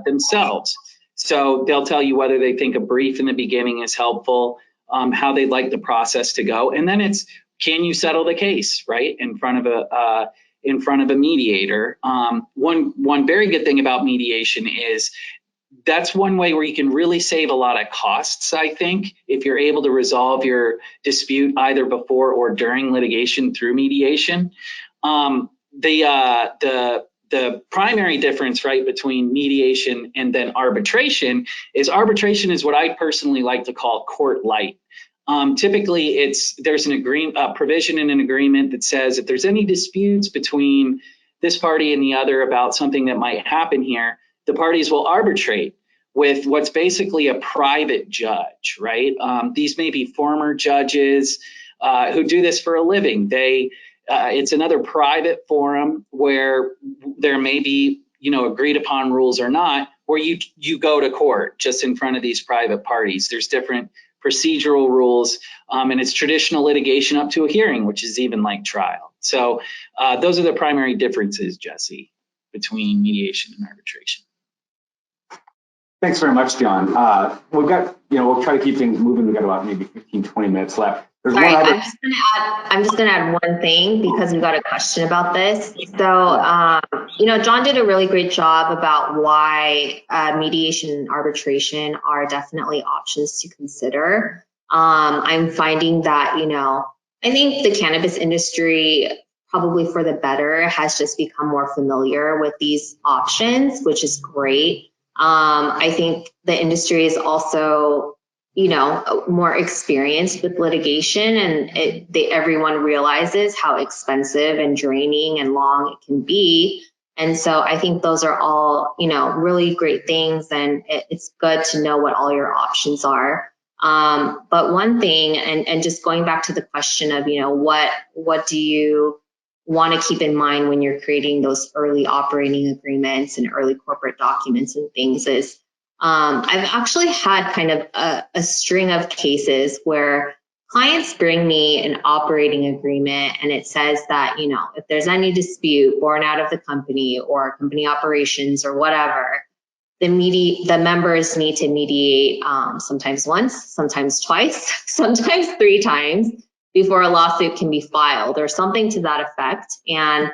themselves. So they'll tell you whether they think a brief in the beginning is helpful, how they'd like the process to go, and then it's, can you settle the case, right, in front of a mediator. One very good thing about mediation is that's one way where you can really save a lot of costs, I think, if you're able to resolve your dispute either before or during litigation through mediation. The the primary difference, right, between mediation and then arbitration is what I personally like to call court light. Typically, there's a provision in an agreement that says if there's any disputes between this party and the other about something that might happen here, the parties will arbitrate with what's basically a private judge, right? These may be former judges who do this for a living. It's another private forum where there may be, agreed upon rules or not, where you go to court just in front of these private parties. There's different procedural rules, and it's traditional litigation up to a hearing, which is even like trial. So those are the primary differences, Jesse, between mediation and arbitration. Thanks very much, John. We've got, we'll try to keep things moving. We've got about maybe 15, 20 minutes left. Sorry, I'm just gonna add one thing because we got a question about this. So, John did a really great job about why mediation and arbitration are definitely options to consider. I'm finding that, I think the cannabis industry, probably for the better, has just become more familiar with these options, which is great. I think the industry is also, more experienced with litigation, and everyone realizes how expensive and draining and long it can be. And so I think those are all, really great things, and it's good to know what all your options are. But one thing, and just going back to the question of, what do you want to keep in mind when you're creating those early operating agreements and early corporate documents and things is, I've actually had kind of a string of cases where clients bring me an operating agreement and it says that, if there's any dispute born out of the company or company operations or whatever, the members need to mediate sometimes once, sometimes twice, sometimes 3 times before a lawsuit can be filed or something to that effect. And,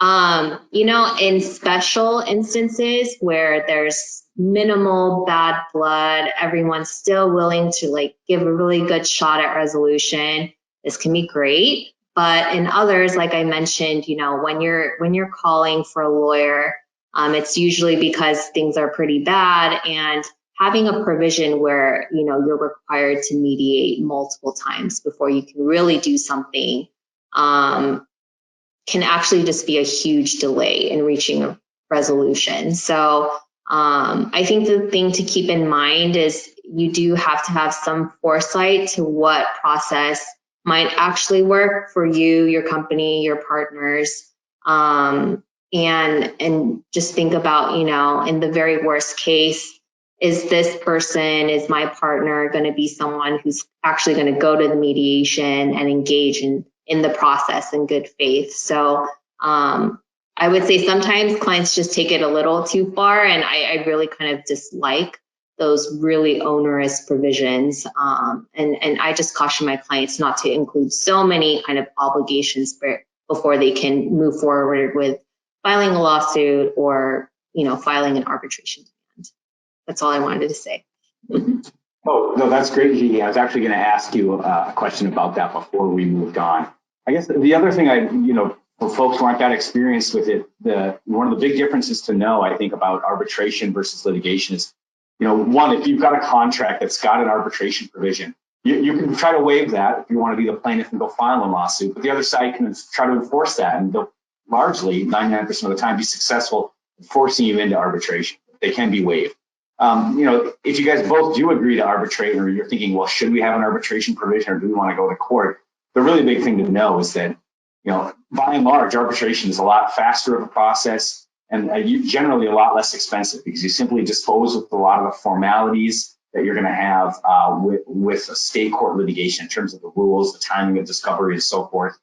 in special instances where there's minimal bad blood, everyone's still willing to give a really good shot at resolution, this can be great. But in others, like I mentioned, when you're calling for a lawyer, it's usually because things are pretty bad, and having a provision where, you're required to mediate multiple times before you can really do something, can actually just be a huge delay in reaching a resolution. So I think the thing to keep in mind is you do have to have some foresight to what process might actually work for you, your company, your partners, and just think about, in the very worst case, is my partner going to be someone who's actually going to go to the mediation and engage in the process in good faith? So I would say sometimes clients just take it a little too far, and I really kind of dislike those really onerous provisions. And I just caution my clients not to include so many kind of obligations before they can move forward with filing a lawsuit or, filing an arbitration demand. That's all I wanted to say. Oh, no, that's great, Jihee. I was actually going to ask you a question about that before we moved on. I guess the other thing for folks who aren't that experienced with it, one of the big differences to know, I think, about arbitration versus litigation is, one, if you've got a contract that's got an arbitration provision, you can try to waive that if you want to be the plaintiff and go file a lawsuit, but the other side can try to enforce that, and they'll largely, 99% of the time, be successful in forcing you into arbitration. They can be waived. If you guys both do agree to arbitrate, or you're thinking, well, should we have an arbitration provision, or do we want to go to court? The really big thing to know is that, by and large, arbitration is a lot faster of a process and generally a lot less expensive, because you simply dispose of a lot of the formalities that you're going to have with a state court litigation in terms of the rules, the timing of discovery, and so forth.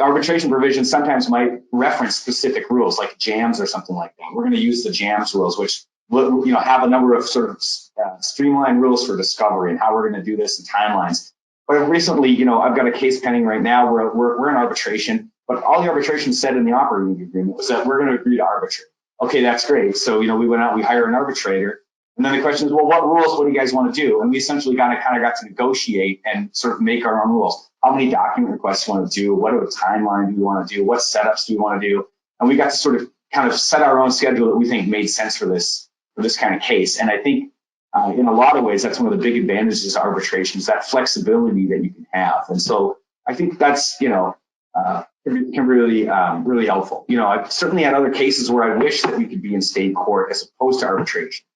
Arbitration provisions sometimes might reference specific rules like jams or something like that. We're going to use the jams rules, which have a number of sort of streamlined rules for discovery and how we're going to do this and timelines. But recently, I've got a case pending right now where we're in arbitration, but all the arbitration said in the operating agreement was that we're going to agree to arbitrate. Okay, that's great. So, we went out, we hired an arbitrator. And then the question is, well, what rules, what do you guys want to do? And we essentially kind of got to negotiate and sort of make our own rules. How many document requests do you want to do? What timeline do you want to do? What setups do you want to do? And we got to sort of kind of set our own schedule that we think made sense for this kind of case. And I think in a lot of ways, that's one of the big advantages of arbitration is that flexibility that you can have. And so I think that's, can really, really helpful. I've certainly had other cases where I wish that we could be in state court as opposed to arbitration.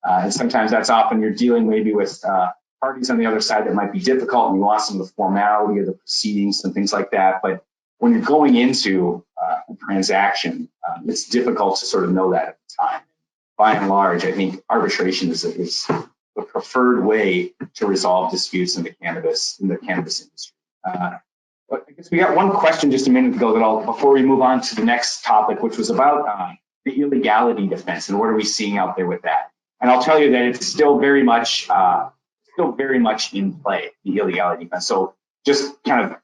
And sometimes that's often you're dealing maybe with parties on the other side that might be difficult and you want some of the formality of the proceedings and things like that. But when you're going into a transaction, it's difficult to sort of know that at the time. By and large, I think arbitration is the preferred way to resolve disputes in the cannabis industry. But I guess we got one question just a minute ago before we move on to the next topic, which was about the illegality defense and what are we seeing out there with that. And I'll tell you that it's still very much in play, the illegality defense. So just kind of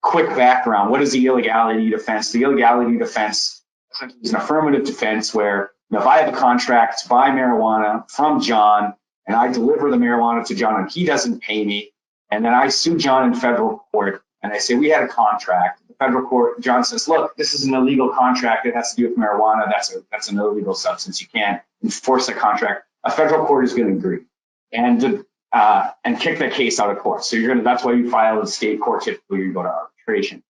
quick background, what is the illegality defense? The illegality defense essentially is an affirmative defense where if I have a contract to buy marijuana from John and I deliver the marijuana to John and he doesn't pay me, and then I sue John in federal court and I say we had a contract. The federal court, John says, look, this is an illegal contract. It has to do with marijuana. That's an illegal substance. You can't enforce a contract. A federal court is going to agree and kick that case out of court. So that's why you file in state court typically, you go to arbitration.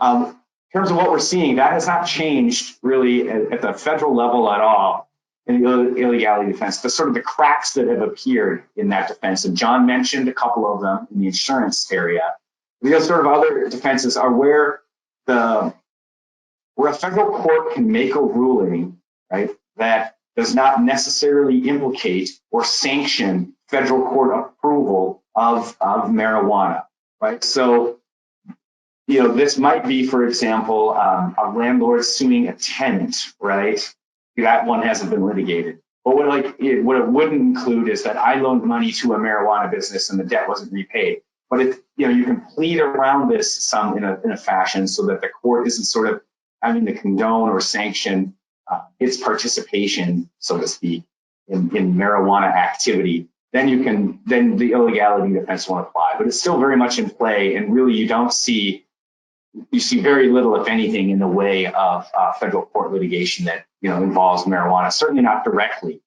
In terms of what we're seeing, that has not changed really at the federal level at all in the illegality defense. The sort of the cracks that have appeared in that defense, and John mentioned a couple of them in the insurance area. The sort of other defenses are where a federal court can make a ruling, right, that does not necessarily implicate or sanction federal court approval of marijuana, right? So, this might be, for example, a landlord suing a tenant, right? That one hasn't been litigated. But what it wouldn't include is that I loaned money to a marijuana business and the debt wasn't repaid. But you can plead around this in a fashion so that the court isn't sort of having to condone or sanction its participation, so to speak, in marijuana activity. Then the illegality defense won't apply. But it's still very much in play, and really you see very little, if anything, in the way of federal court litigation that involves marijuana. Certainly not directly,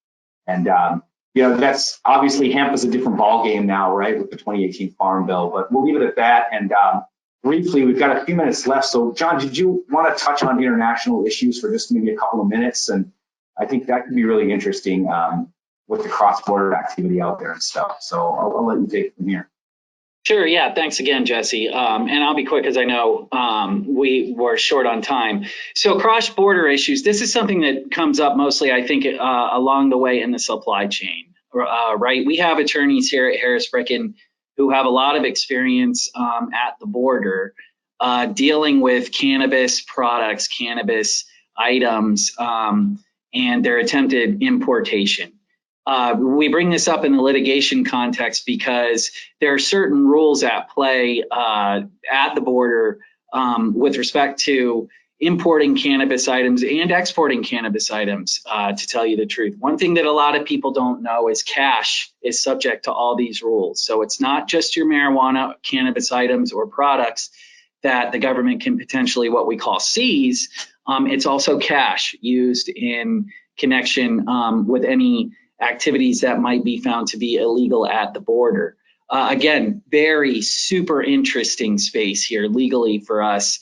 and that's obviously hemp is a different ballgame now, right, with the 2018 Farm Bill. But we'll leave it at that. And briefly, we've got a few minutes left. So, John, did you want to touch on international issues for just maybe a couple of minutes? And I think that could be really interesting with the cross-border activity out there and stuff. So I'll let you take it from here. Sure. Yeah. Thanks again, Jesse. And I'll be quick as I know we were short on time. So cross-border issues, this is something that comes up mostly, I think, along the way in the supply chain, right? We have attorneys here at Harris Bricken who have a lot of experience at the border dealing with cannabis products, cannabis items, and their attempted importation. We bring this up in the litigation context because there are certain rules at play at the border with respect to importing cannabis items and exporting cannabis items, to tell you the truth. One thing that a lot of people don't know is cash is subject to all these rules. So it's not just your marijuana, cannabis items or products that the government can potentially what we call seize. It's also cash used in connection with any activities that might be found to be illegal at the border. Again, very super interesting space here legally for us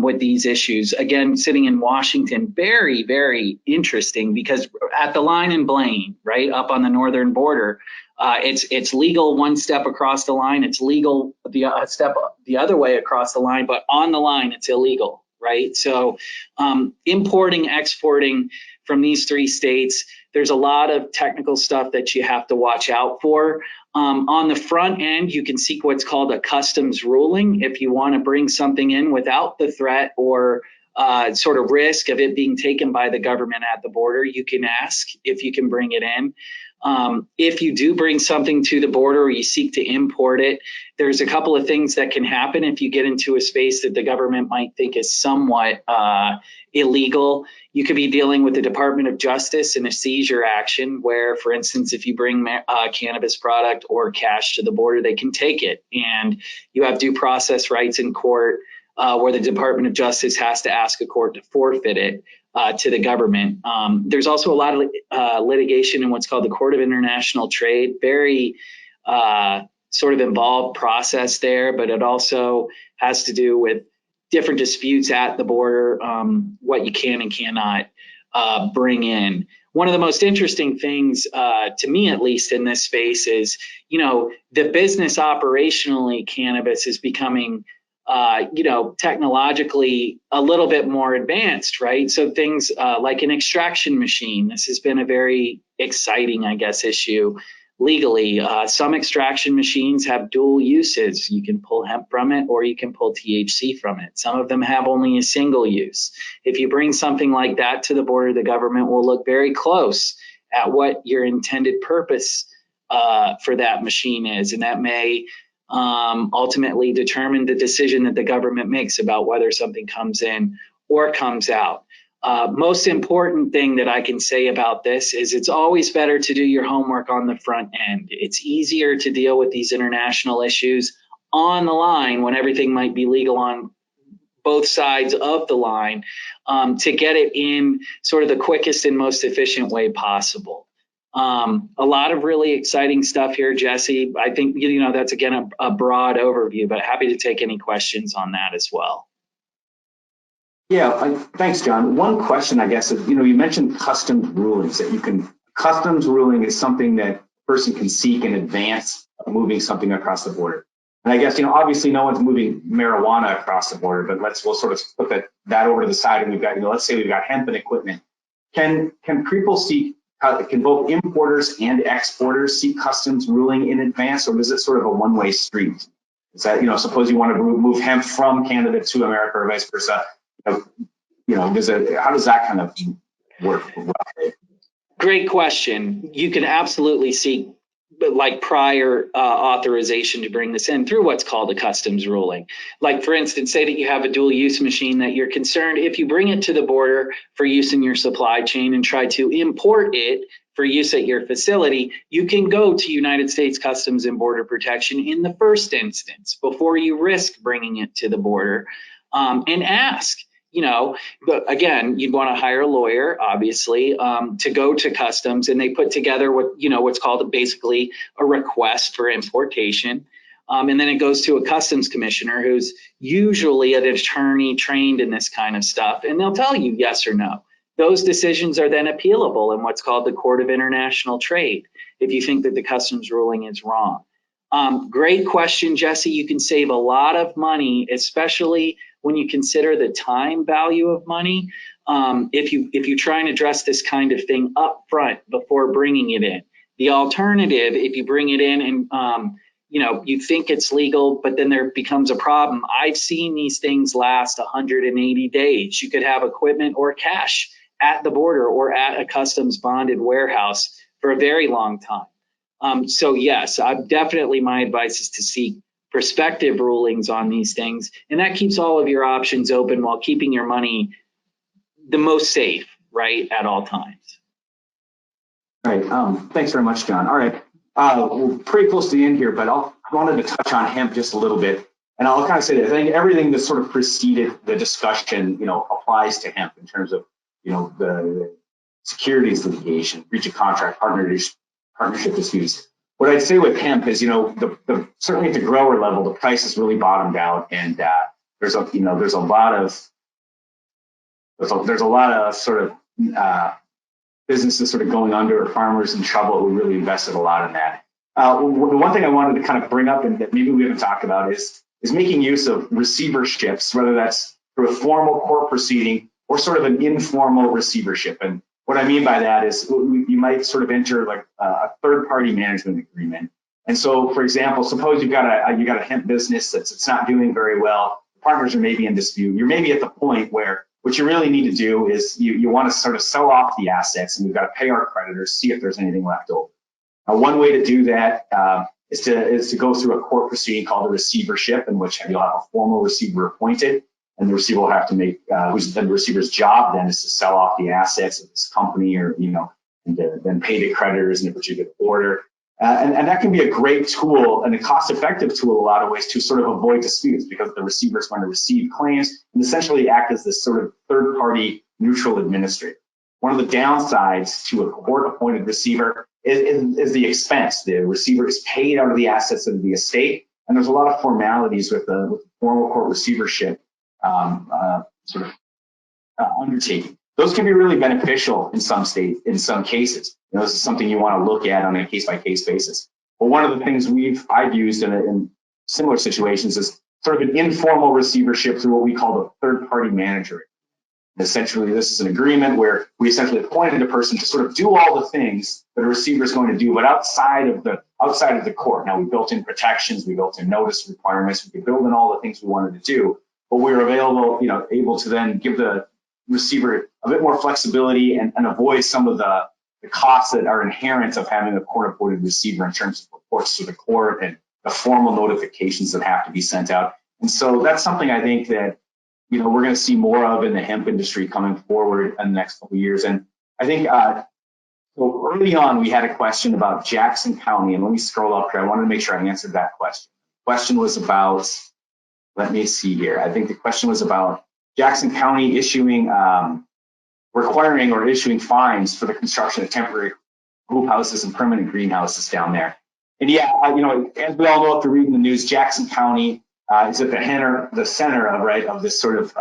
with these issues. Again, sitting in Washington, very, very interesting because at the line in Blaine, right up on the northern border, it's legal one step across the line. It's legal the step the other way across the line, but on the line, it's illegal, right? So importing, exporting from these three states, there's a lot of technical stuff that you have to watch out for. On the front end, you can seek what's called a customs ruling. If you want to bring something in without the threat or sort of risk of it being taken by the government at the border, you can ask if you can bring it in. If you do bring something to the border or you seek to import it, there's a couple of things that can happen if you get into a space that the government might think is somewhat illegal. You could be dealing with the Department of Justice in a seizure action where, for instance, if you bring a cannabis product or cash to the border, they can take it. And you have due process rights in court where the Department of Justice has to ask a court to forfeit it to the government. There's also a lot of litigation in what's called the Court of International Trade. Very sort of involved process there, but it also has to do with different disputes at the border, what you can and cannot bring in. One of the most interesting things, to me at least in this space, is, the business operationally cannabis is becoming, technologically a little bit more advanced, right? So things like an extraction machine. This has been a very exciting, I guess, issue legally. Some extraction machines have dual uses. You can pull hemp from it or you can pull THC from it. Some of them have only a single use. If you bring something like that to the border, the government will look very close at what your intended purpose for that machine is. And that may ultimately determine the decision that the government makes about whether something comes in or comes out. Most important thing that I can say about this is it's always better to do your homework on the front end. It's easier to deal with these international issues on the line when everything might be legal on both sides of the line, to get it in sort of the quickest and most efficient way possible. A lot of really exciting stuff here, Jesse. I think, that's again a broad overview, but happy to take any questions on that as well. Yeah, thanks, John. One question, I guess, is, you mentioned customs rulings customs ruling is something that a person can seek in advance of moving something across the border. And I guess, obviously no one's moving marijuana across the border, but we'll sort of put that over to the side. And we've got, let's say we've got hemp and equipment. Can people can both importers and exporters seek customs ruling in advance, or is it sort of a one-way street? Is that, suppose you want to move hemp from Canada to America or vice versa? How does that kind of work? Great question. You can absolutely seek prior authorization to bring this in through what's called a customs ruling. Like, for instance, say that you have a dual use machine that you're concerned if you bring it to the border for use in your supply chain and try to import it for use at your facility, you can go to United States Customs and Border Protection in the first instance before you risk bringing it to the border, and ask. But again, you'd want to hire a lawyer, obviously, to go to customs, and they put together what's called basically a request for importation. And then it goes to a customs commissioner who's usually an attorney trained in this kind of stuff, and they'll tell you yes or no. Those decisions are then appealable in what's called the Court of International Trade if you think that the customs ruling is wrong. Great question, Jesse. You can save a lot of money, especially when you consider the time value of money. If you try and address this kind of thing up front before bringing it in. The alternative, if you bring it in and you think it's legal, but then there becomes a problem. I've seen these things last 180 days. You could have equipment or cash at the border or at a customs bonded warehouse for a very long time. So yes, my advice is to seek prospective rulings on these things, and that keeps all of your options open while keeping your money the most safe, right, at all times. All right. Thanks very much, John. All right. We're pretty close to the end here, but I wanted to touch on hemp just a little bit, and I'll kind of say that I think everything that sort of preceded the discussion, applies to hemp in terms of, the securities litigation, breach of contract, partnership disputes. What I'd say with hemp is, certainly at the grower level, the price has really bottomed out, and there's a lot of sort of businesses sort of going under, or farmers in trouble who really invested a lot in that. The one thing I wanted to kind of bring up, and that maybe we haven't talked about, is making use of receiverships, whether that's through a formal court proceeding or sort of an informal receivership. And what I mean by that is you might sort of enter like a third-party management agreement. And so, for example, suppose you've got a hemp business that's not doing very well. Partners are maybe in dispute. You're maybe at the point where what you really need to do is you want to sort of sell off the assets, and we've got to pay our creditors, see if there's anything left over. One way to do that is to go through a court proceeding called a receivership, in which you'll have a formal receiver appointed, and the receiver will have to make, who's then the receiver's job then is to sell off the assets of this company, or and then pay the creditors in a particular order. And that can be a great tool and a cost-effective tool in a lot of ways to sort of avoid disputes, because the receiver is going to receive claims and essentially act as this sort of third-party neutral administrator. One of the downsides to a court-appointed receiver is the expense. The receiver is paid out of the assets of the estate, and there's a lot of formalities with the formal court receivership undertaking. Those can be really beneficial in some cases. This is something you want to look at on a case-by-case basis. But one of the things I've used in similar situations is sort of an informal receivership through what we call the third-party manager. Essentially, this is an agreement where we essentially appointed a person to sort of do all the things that a receiver is going to do, but outside of the court. Now, we built in protections, we built in notice requirements, we could build in all the things we wanted to do, but we were able to then give the receiver a bit more flexibility and avoid some of the costs that are inherent of having a court-appointed receiver in terms of reports to the court and the formal notifications that have to be sent out. And so that's something I think that we're going to see more of in the hemp industry coming forward in the next couple of years. And I think so early on we had a question about Jackson County, and let me scroll up here. I wanted to make sure I answered that question. The question was about, let me see here. I think the question was about Jackson County issuing, requiring or issuing fines for the construction of temporary hoop houses and permanent greenhouses down there. And yeah, as we all know after reading the news, Jackson County is at the center of this sort of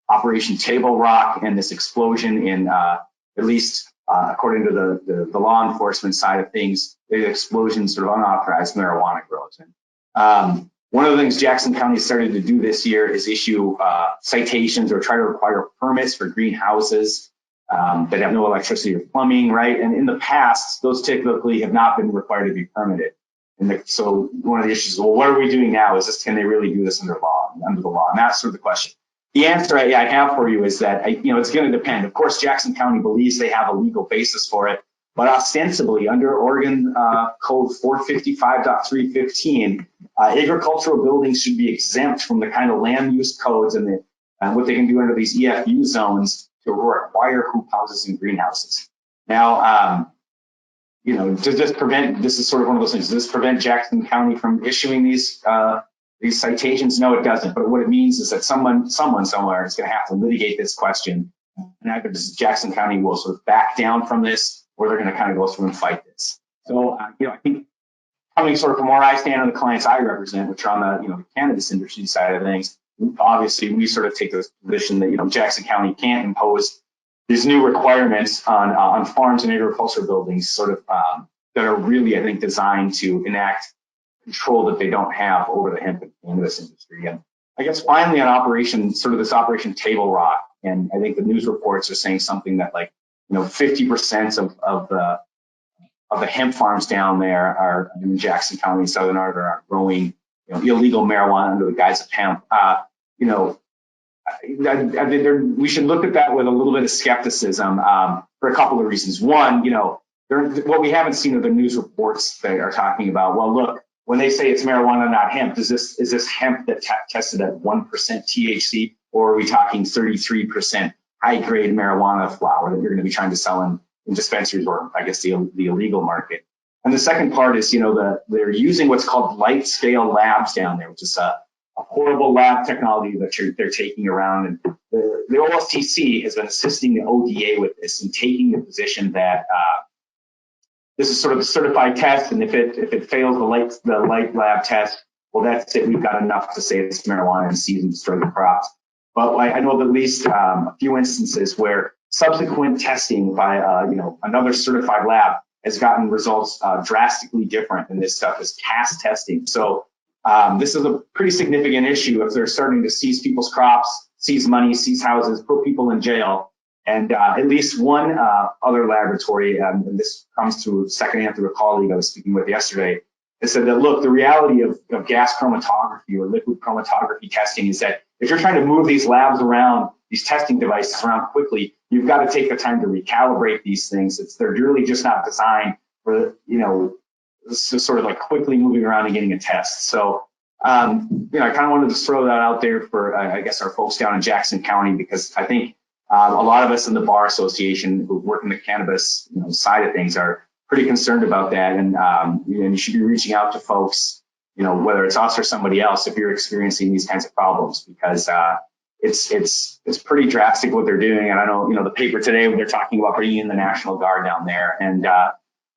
Operation Table Rock and this explosion in, at least according to the law enforcement side of things, the explosion sort of unauthorized marijuana grows. And one of the things Jackson County started to do this year is issue citations or try to require permits for greenhouses that have no electricity or plumbing, right? And in the past, those typically have not been required to be permitted. And so one of the issues is, well, what are we doing now? Can they really do this under the law? And that's sort of the question. The answer I have for you is that, it's going to depend. Of course, Jackson County believes they have a legal basis for it, but ostensibly under Oregon Code 455.315, agricultural buildings should be exempt from the kind of land use codes and what they can do under these EFU zones to require hoop houses and greenhouses. Now, does this prevent, this is sort of one of those things, does this prevent Jackson County from issuing these citations? No, it doesn't. But what it means is that someone somewhere is going to have to litigate this question. And either Jackson County will sort of back down from this, or they're going to kind of go through and fight this. So, I think coming sort of from where I stand and the clients I represent, which are on the cannabis industry side of things, obviously we sort of take this position that, Jackson County can't impose these new requirements on farms and agriculture buildings sort of that are really, I think, designed to enact control that they don't have over the hemp and cannabis industry. And I guess finally on this Operation Table Rock, and I think the news reports are saying something that 50% of the hemp farms down there are in Jackson County, Southern Oregon, are growing illegal marijuana under the guise of hemp. We should look at that with a little bit of skepticism for a couple of reasons. One, what we haven't seen are the news reports that are talking about, well, look, when they say it's marijuana, not hemp, is this hemp that tested at 1% THC, or are we talking 33% high-grade marijuana flower that you're going to be trying to sell in dispensaries, or I guess the illegal market? And the second part is, they're using what's called light-scale labs down there, which is a horrible lab technology that they're taking around. And the OLTC has been assisting the ODA with this and taking the position that this is sort of a certified test, and if it fails the light lab test, well, that's it. We've got enough to say it's marijuana and seize and destroy the crops. But I know of at least a few instances where subsequent testing by another certified lab has gotten results drastically different, and this stuff is past testing. So this is a pretty significant issue if they're starting to seize people's crops, seize money, seize houses, put people in jail. And at least one other laboratory, and this comes through secondhand through a colleague I was speaking with yesterday, they said that, look, the reality of gas chromatography or liquid chromatography testing is that if you're trying to move these labs around, these testing devices around quickly, you've got to take the time to recalibrate these things. They're really just not designed or, sort of like quickly moving around and getting a test. So, I kind of wanted to throw that out there for, I guess, our folks down in Jackson County, because I think a lot of us in the Bar Association who work in the cannabis side of things are pretty concerned about that. And you should be reaching out to folks, whether it's us or somebody else, if you're experiencing these kinds of problems, because it's pretty drastic what they're doing. And I know, the paper today, they're talking about bringing in the National Guard down there. And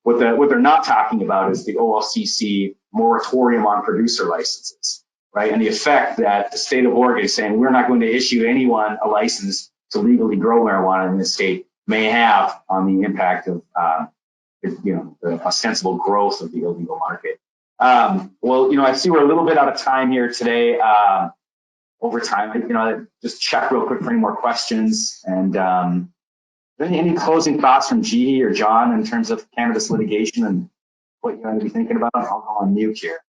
what they're not talking about is the OLCC moratorium on producer licenses, right? And the effect that the state of Oregon is saying we're not going to issue anyone a license to legally grow marijuana in the state may have on the impact of, the ostensible growth of the illegal market. I see we're a little bit out of time here today. Over time, I just check real quick for any more questions. And any closing thoughts from Jihee or John in terms of cannabis litigation and what you're going to be thinking about? I'll go on mute here.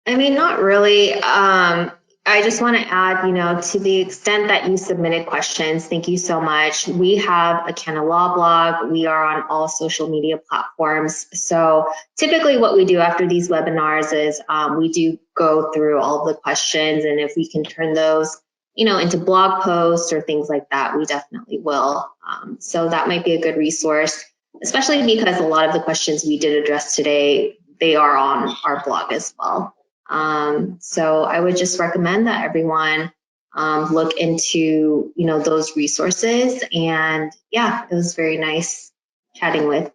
I mean, not really. I just want to add, to the extent that you submitted questions, thank you so much. We have a Canna Law blog. We are on all social media platforms. So typically what we do after these webinars is we do go through all the questions, and if we can turn those, into blog posts or things like that, we definitely will. So that might be a good resource, especially because a lot of the questions we did address today, they are on our blog as well. So I would just recommend that everyone look into, those resources. And yeah, it was very nice chatting with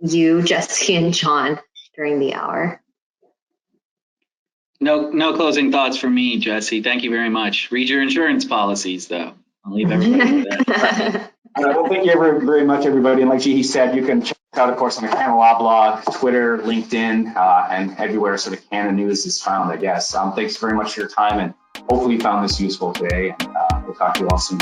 you, Jesse, and John during the hour. No closing thoughts from me, Jesse. Thank you very much. Read your insurance policies, though. I'll leave everybody with that. Well, thank you very much, everybody. And like Jihee said, you can check out, of course, on the Canna Law blog, Twitter, LinkedIn, and everywhere sort of Canna News is found, I guess. Thanks very much for your time, and hopefully you found this useful today. And we'll talk to you all soon.